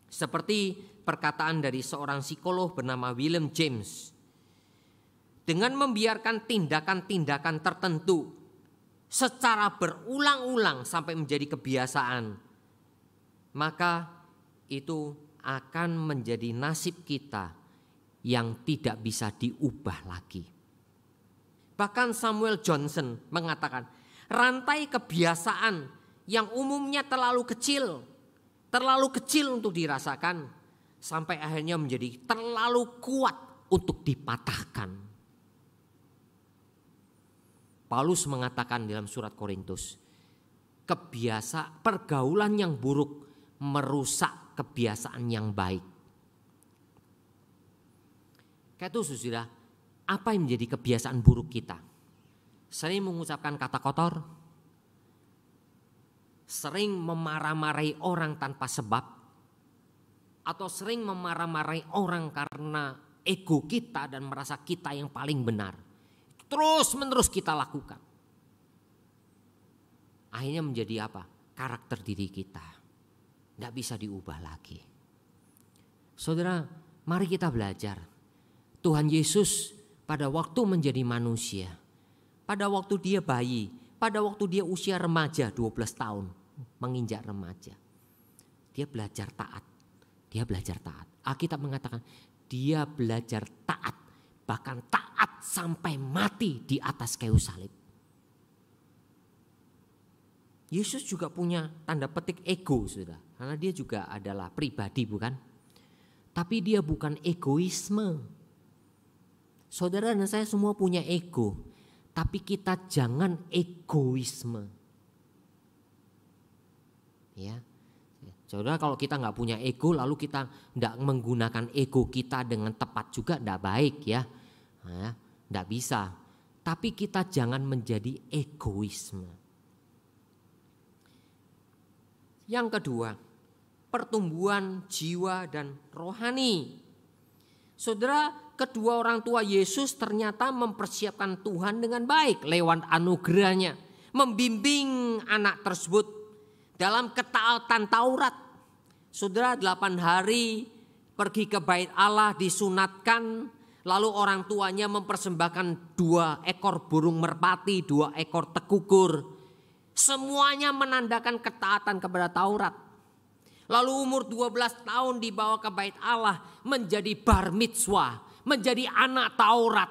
Seperti perkataan dari seorang psikolog bernama William James. Dengan membiarkan tindakan-tindakan tertentu secara berulang-ulang sampai menjadi kebiasaan, maka itu akan menjadi nasib kita yang tidak bisa diubah lagi. Bahkan Samuel Johnson mengatakan, rantai kebiasaan yang umumnya terlalu kecil untuk dirasakan, sampai akhirnya menjadi terlalu kuat untuk dipatahkan. Paulus mengatakan dalam surat Korintus, pergaulan yang buruk merusak kebiasaan yang baik. Kayak itu saudara, apa yang menjadi kebiasaan buruk kita? Sering mengucapkan kata kotor, sering memarah-marahi orang tanpa sebab, atau sering memarah-marahi orang karena ego kita dan merasa kita yang paling benar. Terus menerus kita lakukan. Akhirnya menjadi apa? Karakter diri kita. Tidak bisa diubah lagi. Saudara, mari kita belajar. Tuhan Yesus pada waktu menjadi manusia, pada waktu dia bayi, pada waktu dia usia remaja 12 tahun, menginjak remaja, dia belajar taat. Dia belajar taat. Alkitab mengatakan dia belajar taat, bahkan taat sampai mati di atas kayu salib. Yesus juga punya tanda petik ego, saudara, karena dia juga adalah pribadi, bukan? Tapi dia bukan egoisme. Saudara dan saya semua punya ego, tapi kita jangan egoisme. Ya, saudara, kalau kita nggak punya ego, lalu kita nggak menggunakan ego kita dengan tepat juga nggak baik, ya, nggak bisa. Tapi kita jangan menjadi egoisme. Yang kedua, pertumbuhan jiwa dan rohani. Saudara, kedua orang tua Yesus ternyata mempersiapkan Tuhan dengan baik lewat anugerahnya, membimbing anak tersebut dalam ketaatan Taurat. Saudara, 8 hari pergi ke bait Allah, disunatkan, lalu orang tuanya mempersembahkan 2 ekor burung merpati, 2 ekor tekukur. Semuanya menandakan ketaatan kepada Taurat. Lalu umur 12 tahun dibawa ke bait Allah menjadi bar mitzvah, menjadi anak Taurat.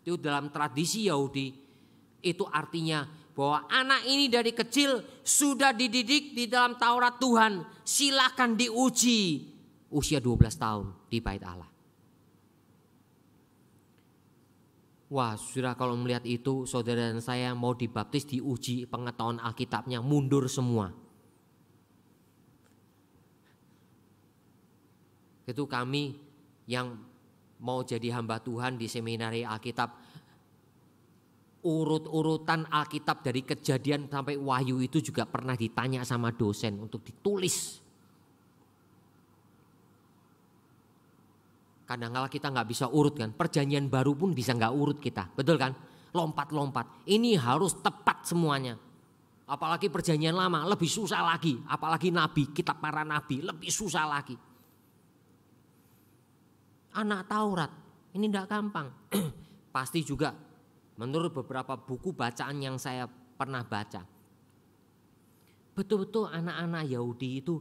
Itu dalam tradisi Yahudi, itu artinya bahwa anak ini dari kecil sudah dididik di dalam Taurat Tuhan. Silakan diuji usia 12 tahun di bait Allah. Wah, saudara, kalau melihat itu, saudara dan saya mau dibaptis, diuji pengetahuan Alkitabnya, mundur semua. Itu kami yang mau jadi hamba Tuhan di seminari Alkitab, urut-urutan Alkitab dari Kejadian sampai Wahyu itu juga pernah ditanya sama dosen untuk ditulis. Kadang-kadang kita nggak bisa urut kan, perjanjian baru pun bisa nggak urut kita, betul kan? Lompat-lompat, ini harus tepat semuanya. Apalagi perjanjian lama lebih susah lagi, apalagi nabi, kitab para nabi lebih susah lagi. Anak Taurat, ini nggak gampang. Pasti juga menurut beberapa buku bacaan yang saya pernah baca, betul-betul anak-anak Yahudi itu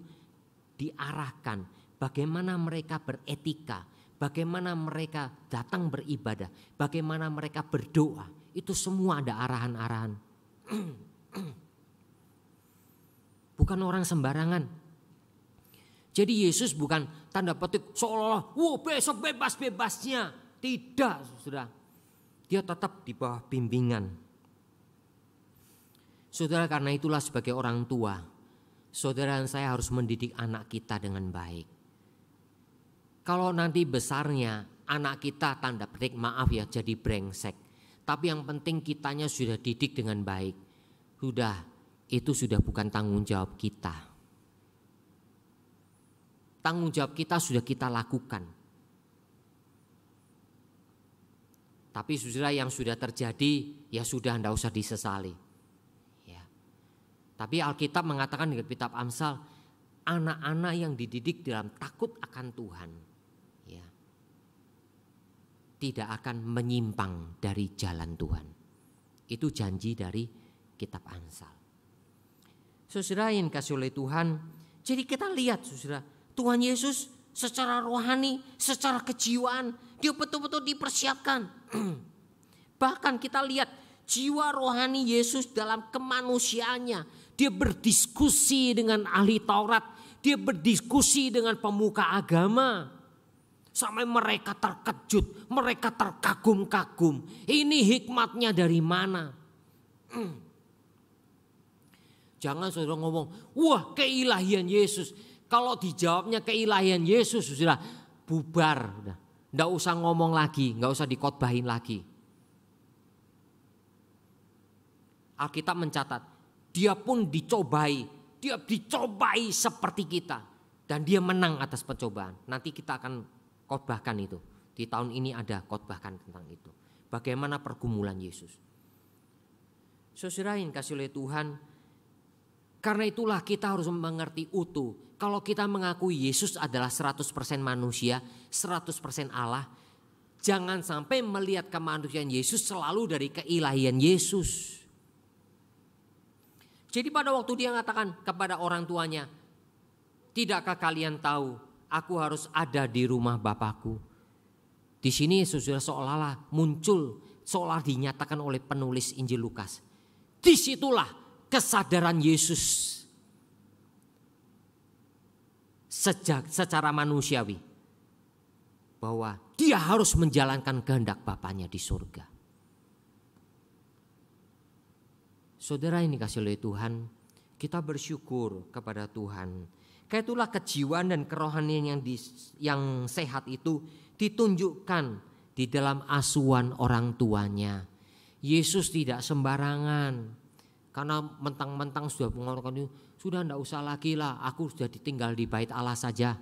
diarahkan bagaimana mereka beretika, bagaimana mereka datang beribadah, bagaimana mereka berdoa. Itu semua ada arahan-arahan. Bukan orang sembarangan. Jadi Yesus bukan tanda petik seolah-olah besok bebas-bebasnya. Tidak, saudara. Dia tetap di bawah bimbingan. Saudara, karena itulah sebagai orang tua, saudara dan saya harus mendidik anak kita dengan baik. Kalau nanti besarnya anak kita tanda petik maaf ya jadi brengsek, tapi yang penting kitanya sudah didik dengan baik. Itu sudah bukan tanggung jawab kita. Tanggung jawab kita sudah kita lakukan. Tapi saudara, yang sudah terjadi ya sudah, tidak usah disesali. Ya. Tapi Alkitab mengatakan di kitab Amsal, anak-anak yang dididik dalam takut akan Tuhan tidak akan menyimpang dari jalan Tuhan. Itu janji dari kitab Amsal. Saudara yang kasih oleh Tuhan, jadi kita lihat saudara, Tuhan Yesus secara rohani, secara kejiwaan, dia betul-betul dipersiapkan. Bahkan kita lihat jiwa rohani Yesus dalam kemanusiaannya. Dia berdiskusi dengan ahli Taurat, dia berdiskusi dengan pemuka agama. Sampai mereka terkejut, mereka terkagum-kagum. Ini hikmatnya dari mana? Jangan saudara ngomong, wah keilahian Yesus. Kalau dijawabnya keilahian Yesus, sudah bubar. Nggak usah ngomong lagi, nggak usah dikotbahin lagi. Alkitab mencatat, dia pun dicobai. Dia dicobai seperti kita. Dan dia menang atas pencobaan. Nanti kita akan khotbahkan itu. Di tahun ini ada khotbahkan tentang itu. Bagaimana pergumulan Yesus. Saudara yang kasih oleh Tuhan, karena itulah kita harus mengerti utuh. Kalau kita mengakui Yesus adalah 100% manusia, 100% Allah, jangan sampai melihat kemanusiaan Yesus selalu dari keilahian Yesus. Jadi pada waktu dia mengatakan kepada orang tuanya, tidakkah kalian tahu aku harus ada di rumah Bapakku? Di sini saudara seolah-olah muncul, seolah dinyatakan oleh penulis Injil Lukas. Disitulah kesadaran Yesus secara manusiawi bahwa dia harus menjalankan kehendak Bapaknya di surga. Saudara ini kasih oleh Tuhan, kita bersyukur kepada Tuhan. Karena itulah kejiwaan dan kerohanian yang sehat itu ditunjukkan di dalam asuhan orang tuanya. Yesus tidak sembarangan. Karena mentang-mentang sudah mengatakan, sudah enggak usah lagi lah, aku sudah ditinggal di bait Allah saja.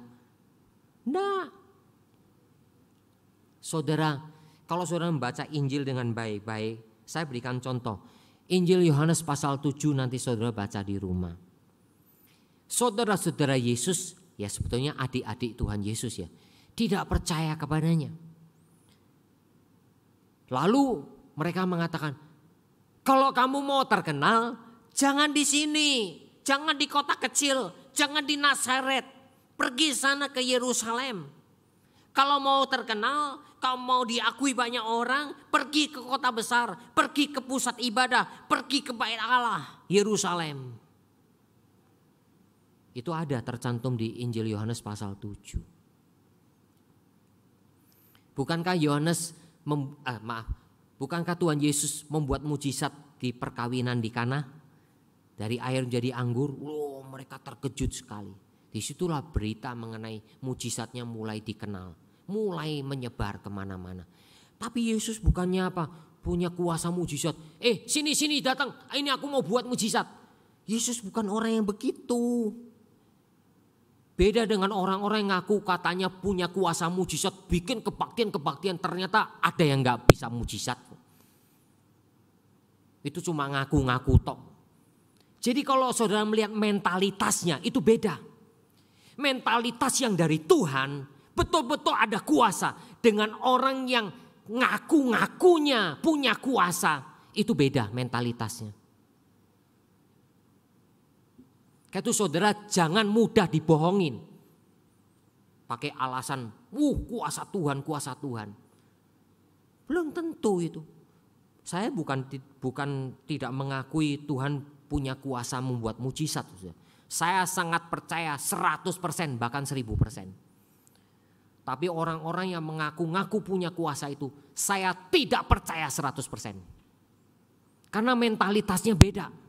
Enggak. Saudara, kalau saudara membaca Injil dengan baik-baik, saya berikan contoh. Injil Yohanes pasal 7 nanti saudara baca di rumah. Saudara-saudara Yesus, ya sebetulnya adik-adik Tuhan Yesus ya, tidak percaya kepadanya. Lalu mereka mengatakan, kalau kamu mau terkenal, jangan di sini, jangan di kota kecil, jangan di Nazaret, pergi sana ke Yerusalem. Kalau mau terkenal, kalau mau diakui banyak orang, pergi ke kota besar, pergi ke pusat ibadah, pergi ke bait Allah, Yerusalem. Itu ada tercantum di Injil Yohanes pasal 7. Bukankah bukankah Tuhan Yesus membuat mujizat di perkawinan di Kana? Dari air menjadi anggur, mereka terkejut sekali. Disitulah berita mengenai mujizatnya mulai dikenal, mulai menyebar kemana-mana. Tapi Yesus bukannya apa? Punya kuasa mujizat. Sini datang, ini aku mau buat mujizat. Yesus bukan orang yang begitu. Beda dengan orang-orang yang ngaku katanya punya kuasa mujizat, bikin kebaktian, ternyata ada yang gak bisa mujizat. Itu cuma ngaku-ngaku tok. Jadi kalau saudara melihat mentalitasnya itu beda. Mentalitas yang dari Tuhan betul-betul ada kuasa. Dengan orang yang ngaku-ngakunya punya kuasa, itu beda mentalitasnya. Karena itu saudara jangan mudah dibohongin. Pakai alasan, kuasa Tuhan. Belum tentu itu. Saya bukan tidak mengakui Tuhan punya kuasa membuat mujizat. Saya sangat percaya 100% bahkan 1000%. Tapi orang-orang yang mengaku-ngaku punya kuasa itu saya tidak percaya 100%. Karena mentalitasnya beda.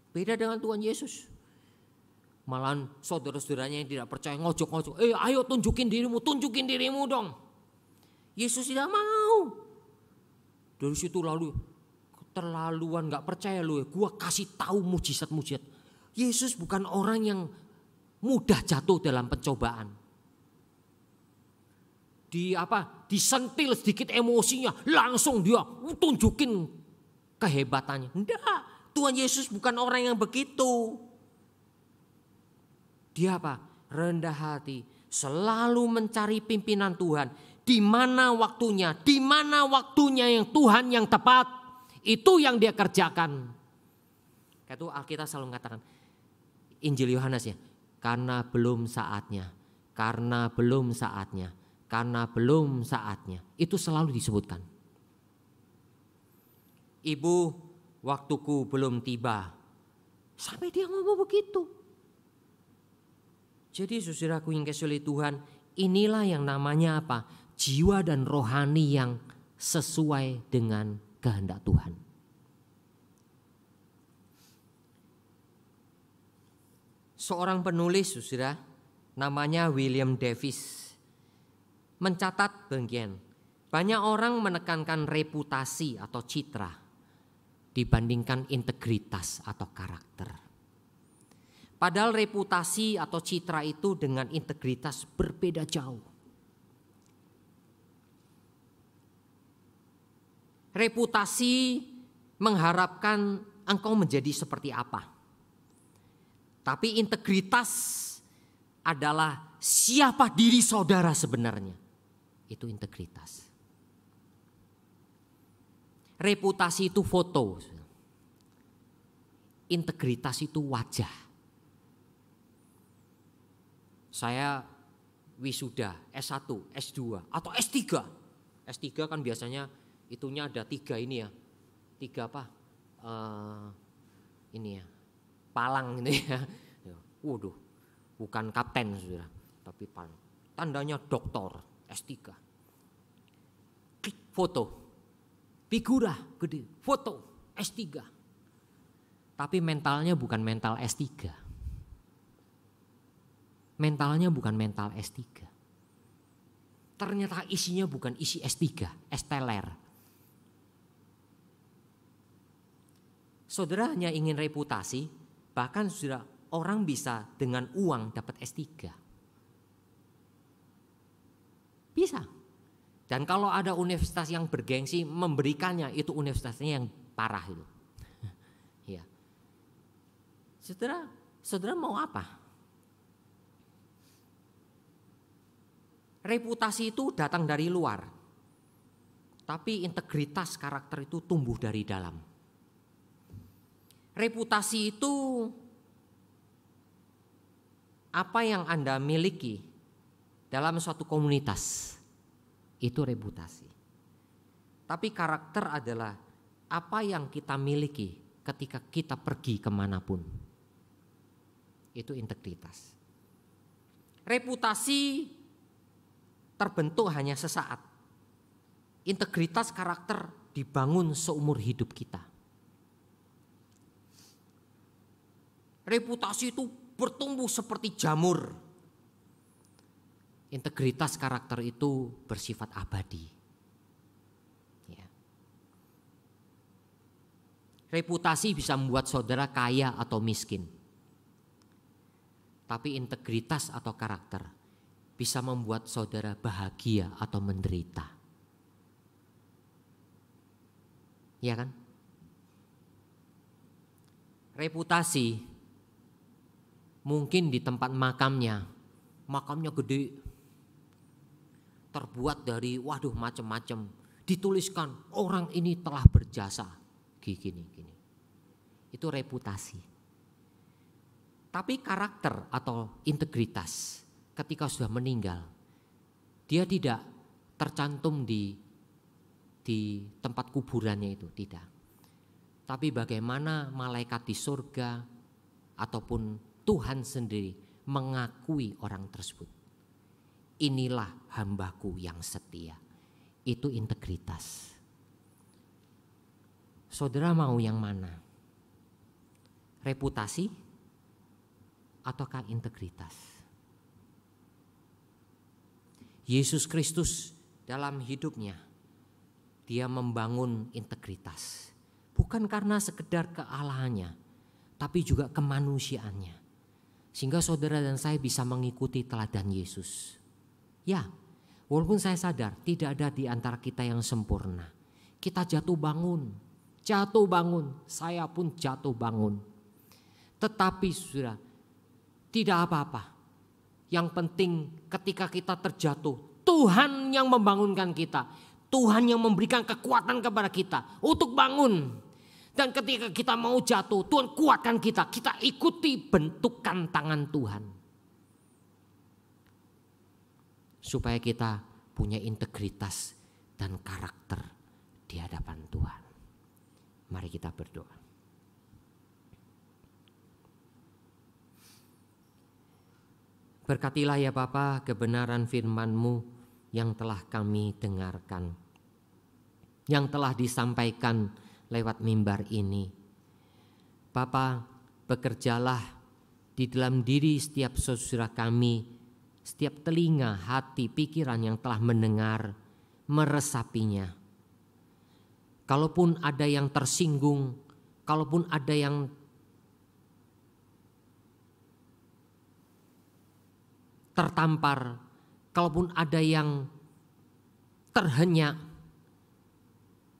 Beda dengan Tuhan Yesus. Malahan saudara-saudaranya yang tidak percaya ngojok-ngojok. Ayo tunjukin dirimu dong. Yesus tidak mau. Dari situ lalu keterlaluan gak percaya lu ya. Gua kasih tahu mujizat-mujizat. Yesus bukan orang yang mudah jatuh dalam pencobaan. Disentil sedikit emosinya, langsung dia tunjukin kehebatannya. Enggak. Tuhan Yesus bukan orang yang begitu. Dia rendah hati, selalu mencari pimpinan Tuhan. Di mana waktunya yang Tuhan yang tepat, itu yang dia kerjakan. Itu Alkitab selalu mengatakan, Injil Yohanes ya, karena belum saatnya. Itu selalu disebutkan. Ibu, waktuku belum tiba. Sampai dia ngomong begitu. Jadi saudaraku yang kasih oleh Tuhan, inilah yang namanya jiwa dan rohani yang sesuai dengan kehendak Tuhan. Seorang penulis, saudara, namanya William Davis, mencatat bagian banyak orang menekankan reputasi atau citra dibandingkan integritas atau karakter. Padahal reputasi atau citra itu dengan integritas berbeda jauh. Reputasi mengharapkan engkau menjadi seperti apa. Tapi integritas adalah siapa diri saudara sebenarnya. Itu integritas. Reputasi itu foto. Integritas itu wajah. Saya wisuda S1, S2 atau S3. S3 kan biasanya itunya ada 3 ini ya. 3 apa? Ini ya. Palang ini ya. Waduh, bukan kapten saudara, tapi palang. Tandanya doktor S3. Klik foto. Figura gede, foto S3. Tapi mentalnya bukan mental S3. Mentalnya bukan mental S3. Ternyata isinya bukan isi S3, S-teler. Saudara hanya ingin reputasi, bahkan saudara, orang bisa dengan uang dapat S3. Bisa. Dan kalau ada universitas yang bergengsi memberikannya, itu universitasnya yang parah itu. Ya. Saudara mau apa? Reputasi itu datang dari luar. Tapi integritas karakter itu tumbuh dari dalam. Reputasi itu apa yang Anda miliki dalam suatu komunitas. Itu reputasi. Tapi karakter adalah apa yang kita miliki ketika kita pergi kemanapun. Itu integritas. Reputasi terbentuk hanya sesaat. Integritas karakter dibangun seumur hidup kita. Reputasi itu bertumbuh seperti jamur. Integritas karakter itu bersifat abadi. Ya. Reputasi bisa membuat saudara kaya atau miskin. Tapi integritas atau karakter bisa membuat saudara bahagia atau menderita. Ya kan? Reputasi mungkin di tempat makamnya gede. Terbuat dari macam-macam. Dituliskan orang ini telah berjasa. Gini. Itu reputasi. Tapi karakter atau integritas ketika sudah meninggal, dia tidak tercantum di tempat kuburannya itu, tidak. Tapi bagaimana malaikat di surga ataupun Tuhan sendiri mengakui orang tersebut. Inilah hambaku yang setia. Itu integritas. Saudara mau yang mana? Reputasi ataukah integritas? Yesus Kristus dalam hidupnya, dia membangun integritas. Bukan karena sekedar kealahannya, tapi juga kemanusiaannya. Sehingga saudara dan saya bisa mengikuti teladan Yesus. Ya, walaupun saya sadar tidak ada di antara kita yang sempurna. Kita jatuh bangun, saya pun jatuh bangun. Tetapi saudara, tidak apa-apa. Yang penting ketika kita terjatuh, Tuhan yang membangunkan kita. Tuhan yang memberikan kekuatan kepada kita untuk bangun. Dan ketika kita mau jatuh, Tuhan kuatkan kita. Kita ikuti bentukan tangan Tuhan. Supaya kita punya integritas dan karakter di hadapan Tuhan. Mari kita berdoa. Berkatilah ya Bapa kebenaran firman-Mu yang telah kami dengarkan. Yang telah disampaikan lewat mimbar ini. Bapa, bekerjalah di dalam diri setiap saudara kami, setiap telinga, hati, pikiran yang telah mendengar, meresapinya. Kalaupun ada yang tersinggung, kalaupun ada yang tertampar, kalaupun ada yang terhenyak,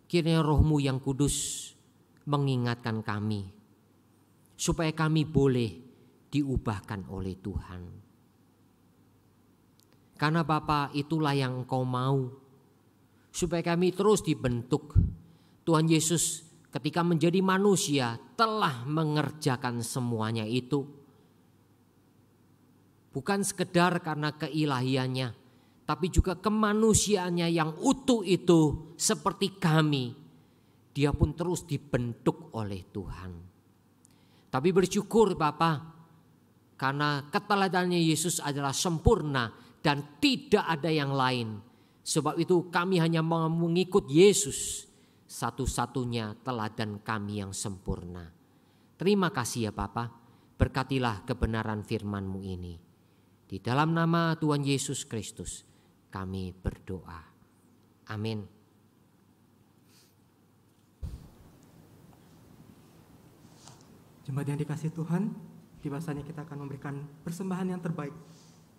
kiranya Roh-Mu yang kudus mengingatkan kami, supaya kami boleh diubahkan oleh Tuhan. Karena Bapa, itulah yang Engkau mau, supaya kami terus dibentuk. Tuhan Yesus ketika menjadi manusia telah mengerjakan semuanya itu. Bukan sekedar karena keilahiannya, tapi juga kemanusiaannya yang utuh itu seperti kami. Dia pun terus dibentuk oleh Tuhan. Tapi bersyukur Bapa, karena keteladannya Yesus adalah sempurna dan tidak ada yang lain. Sebab itu kami hanya mau mengikut Yesus, satu-satunya teladan kami yang sempurna. Terima kasih ya Bapa, berkatilah kebenaran firman-Mu ini. Di dalam nama Tuhan Yesus Kristus kami berdoa. Amin. Jemaat yang dikasihi Tuhan, tiba saatnya kita akan memberikan persembahan yang terbaik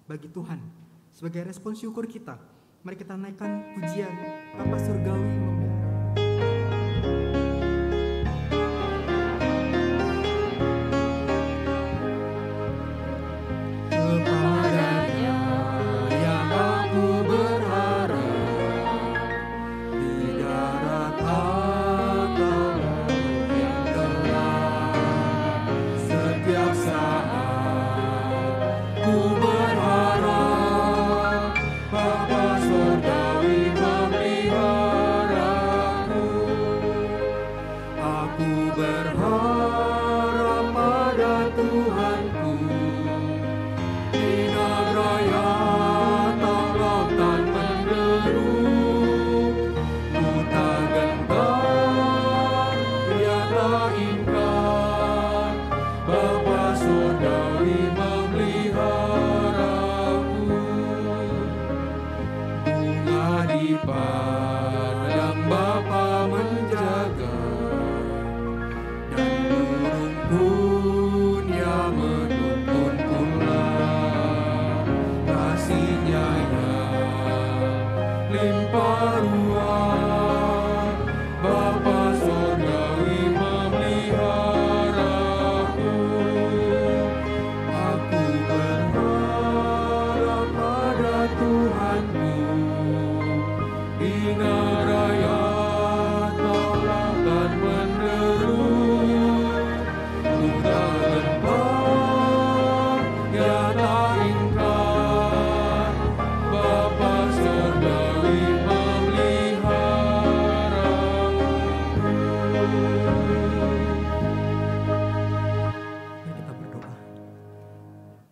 bagi Tuhan. Sebagai respon syukur kita, mari kita naikkan pujian Bapa Surgawi membela.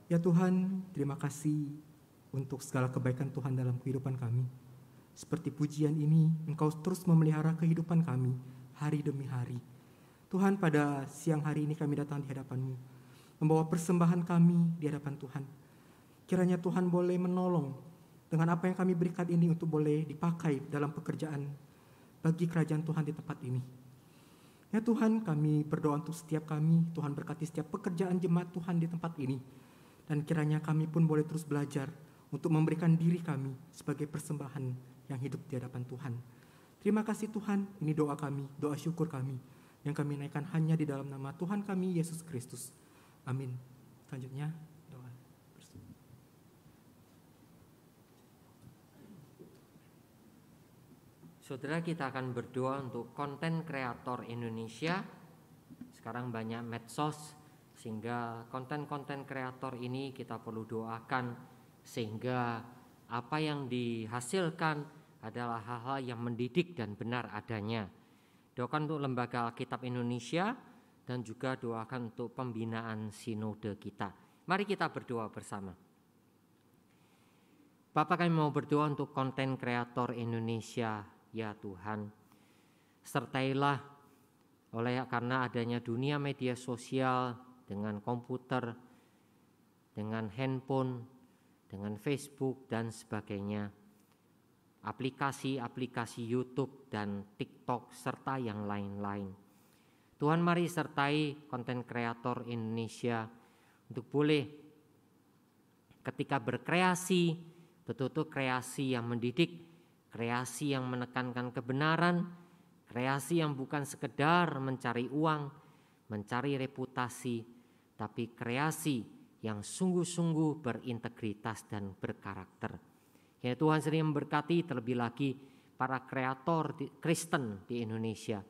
Ya Tuhan, terima kasih untuk segala kebaikan Tuhan dalam kehidupan kami. Seperti pujian ini, Engkau terus memelihara kehidupan kami hari demi hari. Tuhan, pada siang hari ini kami datang di hadapan-Mu, membawa persembahan kami di hadapan Tuhan. Kiranya Tuhan boleh menolong dengan apa yang kami berikan ini untuk boleh dipakai dalam pekerjaan bagi kerajaan Tuhan di tempat ini. Ya Tuhan, kami berdoa untuk setiap kami, Tuhan berkati setiap pekerjaan jemaat Tuhan di tempat ini. Dan kiranya kami pun boleh terus belajar untuk memberikan diri kami sebagai persembahan yang hidup di hadapan Tuhan. Terima kasih Tuhan, ini doa kami, doa syukur kami, yang kami naikkan hanya di dalam nama Tuhan kami, Yesus Kristus. Amin. Selanjutnya, doa. Saudara, kita akan berdoa untuk konten kreator Indonesia. Sekarang banyak medsos, sehingga konten-konten kreator ini kita perlu doakan, sehingga apa yang dihasilkan adalah hal-hal yang mendidik dan benar adanya. Doakan untuk Lembaga Alkitab Indonesia dan juga doakan untuk pembinaan sinode kita. Mari kita berdoa bersama. Bapa, kami mau berdoa untuk konten kreator Indonesia, ya Tuhan. Sertailah karena adanya dunia media sosial dengan komputer dengan handphone, dengan Facebook dan sebagainya, aplikasi-aplikasi YouTube dan TikTok serta yang lain-lain. Tuhan, mari sertai konten kreator Indonesia untuk boleh ketika berkreasi, betul-betul kreasi yang mendidik, kreasi yang menekankan kebenaran, kreasi yang bukan sekedar mencari uang, mencari reputasi, tapi kreasi yang sungguh-sungguh berintegritas dan berkarakter. Ya Tuhan sering memberkati terlebih lagi para kreator Kristen di Indonesia.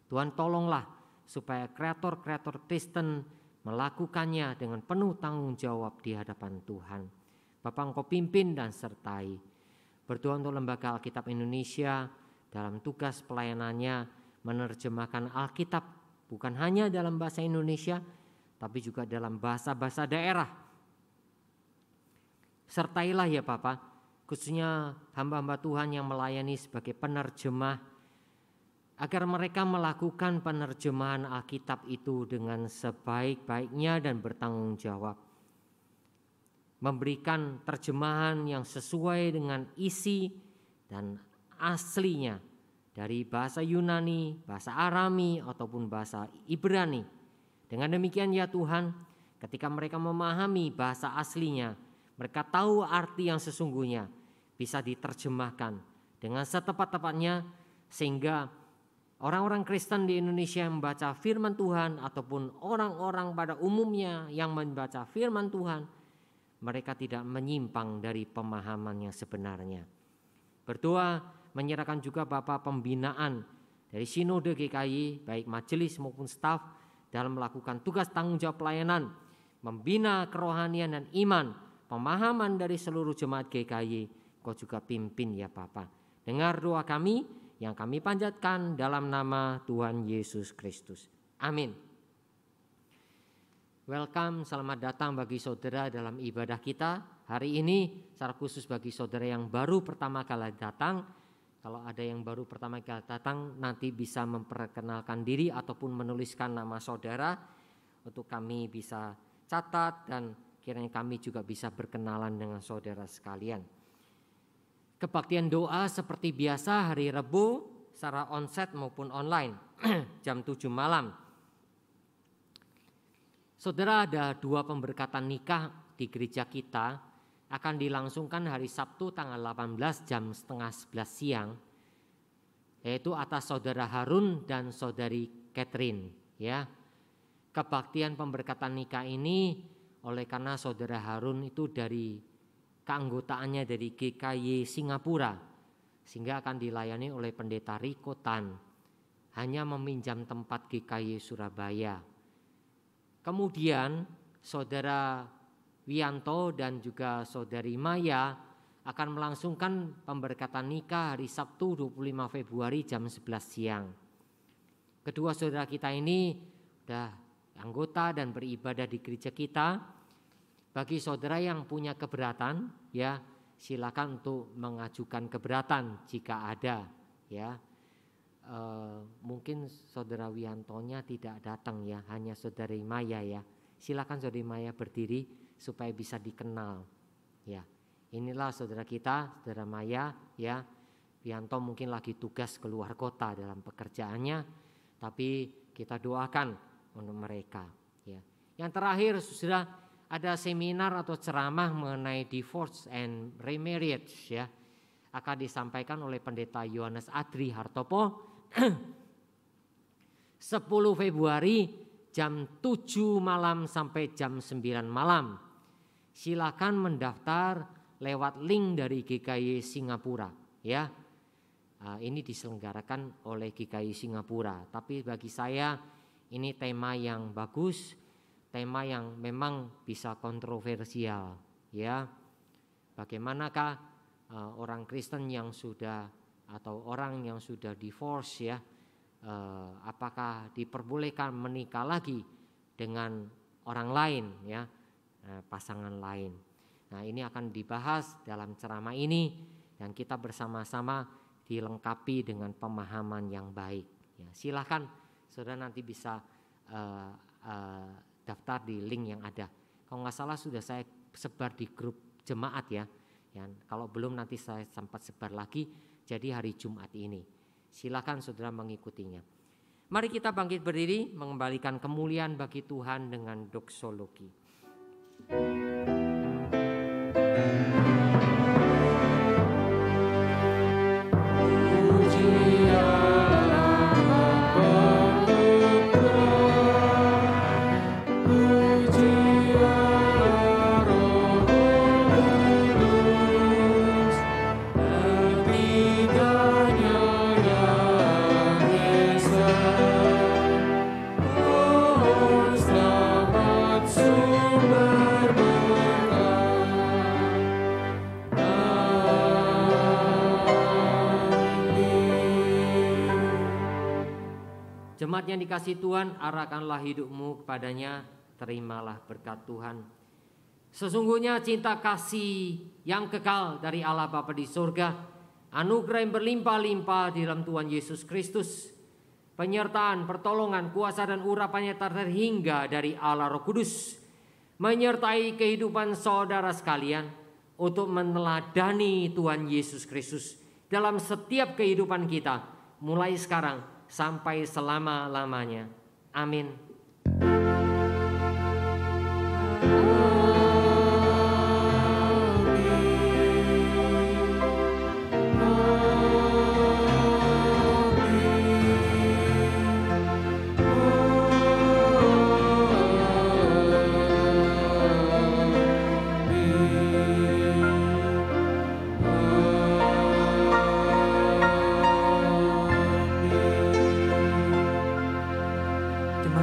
Tuhan tolonglah supaya kreator-kreator Kristen melakukannya dengan penuh tanggung jawab di hadapan Tuhan. Bapa, Engkau pimpin dan sertai. Berdoa untuk Lembaga Alkitab Indonesia dalam tugas pelayanannya menerjemahkan Alkitab bukan hanya dalam bahasa Indonesia, tapi juga dalam bahasa-bahasa daerah. Sertailah ya Bapa, khususnya hamba-hamba Tuhan yang melayani sebagai penerjemah, agar mereka melakukan penerjemahan Alkitab itu dengan sebaik-baiknya dan bertanggung jawab. Memberikan terjemahan yang sesuai dengan isi dan aslinya dari bahasa Yunani, bahasa Arami ataupun bahasa Ibrani. Dengan demikian ya Tuhan, ketika mereka memahami bahasa aslinya, mereka tahu arti yang sesungguhnya, bisa diterjemahkan dengan setepat-tepatnya sehingga orang-orang Kristen di Indonesia yang membaca firman Tuhan ataupun orang-orang pada umumnya yang membaca firman Tuhan, mereka tidak menyimpang dari pemahaman yang sebenarnya. Berdoa menyerahkan juga Bapak pembinaan dari Sinode GKI, baik majelis maupun staf dalam melakukan tugas tanggung jawab pelayanan, membina kerohanian dan iman, pemahaman dari seluruh jemaat GKI. Kau juga pimpin ya Bapak. Dengar doa kami yang kami panjatkan dalam nama Tuhan Yesus Kristus. Amin. Welcome, selamat datang bagi saudara dalam ibadah kita hari ini, secara khusus bagi saudara yang baru pertama kali datang. Kalau ada yang baru pertama kali datang, nanti bisa memperkenalkan diri ataupun menuliskan nama saudara untuk kami bisa catat dan kiranya kami juga bisa berkenalan dengan saudara sekalian. Kebaktian doa seperti biasa hari Rabu secara onsite maupun online jam 7 malam. Saudara, ada 2 pemberkatan nikah di gereja kita akan dilangsungkan hari Sabtu tanggal 18 jam setengah 11 siang, yaitu atas saudara Harun dan saudari Catherine. Ya, kebaktian pemberkatan nikah ini oleh karena saudara Harun itu dari keanggotaannya dari GKY Singapura, sehingga akan dilayani oleh pendeta Riko Tan, hanya meminjam tempat GKY Surabaya. Kemudian saudara Wianto dan juga saudari Maya akan melangsungkan pemberkatan nikah hari Sabtu 25 Februari jam 11 siang. Kedua saudara kita ini sudah anggota dan beribadah di gereja kita. Bagi saudara yang punya keberatan, ya silakan untuk mengajukan keberatan jika ada, ya. Mungkin saudara Wiantonya tidak datang ya, hanya saudari Maya ya. Silakan saudari Maya berdiri supaya bisa dikenal. Ya, inilah saudara kita, saudara Maya ya. Wianto mungkin lagi tugas keluar kota dalam pekerjaannya, tapi kita doakan untuk mereka. Ya. Yang terakhir, saudara, ada seminar atau ceramah mengenai divorce and remarriage ya, akan disampaikan oleh pendeta Yohanes Adri Hartopo 10 Februari jam 7 malam sampai jam 9 malam. Silakan mendaftar lewat link dari GKI Singapura ya. Ini diselenggarakan oleh GKI Singapura, tapi bagi saya ini tema yang bagus, tema yang memang bisa kontroversial ya. Bagaimanakah orang Kristen yang sudah atau orang yang sudah divorce ya, apakah diperbolehkan menikah lagi dengan orang lain ya, pasangan lain. Nah, ini akan dibahas dalam ceramah ini dan kita bersama-sama dilengkapi dengan pemahaman yang baik ya. Silakan saudara nanti bisa daftar di link yang ada. Kalau nggak salah sudah saya sebar di grup jemaat ya. Kalau belum nanti saya sempat sebar lagi. Jadi hari Jumat ini. Silakan saudara mengikutinya. Mari kita bangkit berdiri mengembalikan kemuliaan bagi Tuhan dengan doksologi. Jemaat yang dikasihi Tuhan, arahkanlah hidupmu kepadanya, terimalah berkat Tuhan. Sesungguhnya cinta kasih yang kekal dari Allah Bapa di surga, anugerah yang berlimpah-limpah di dalam Tuhan Yesus Kristus, penyertaan, pertolongan, kuasa dan urapannya terhingga dari Allah Roh Kudus, menyertai kehidupan saudara sekalian untuk meneladani Tuhan Yesus Kristus dalam setiap kehidupan kita, mulai sekarang sampai selama-lamanya. Amin.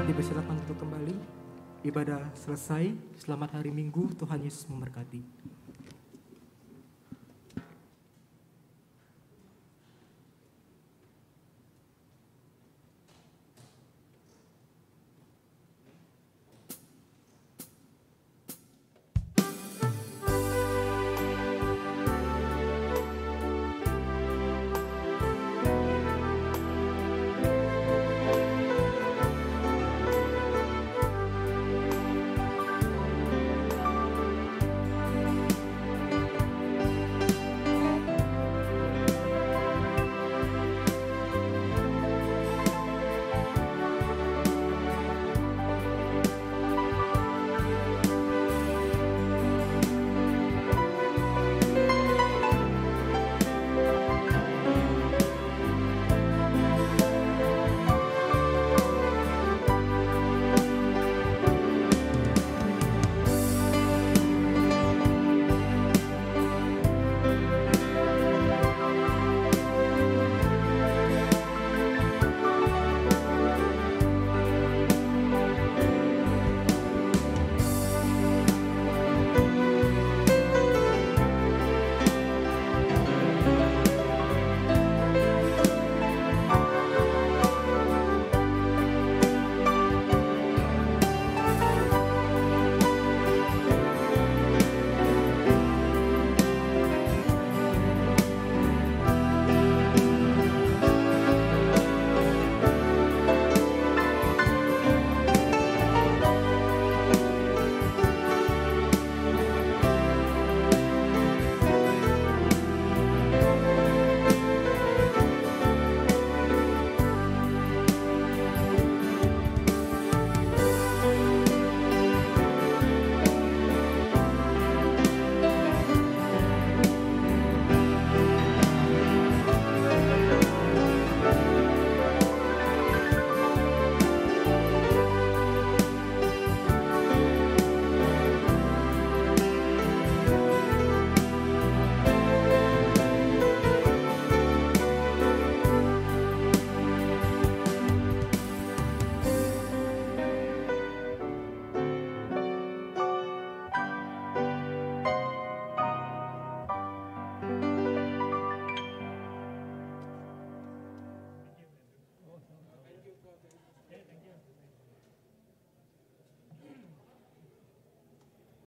Dipersilakan untuk kembali. Ibadah selesai. Selamat hari Minggu. Tuhan Yesus memberkati.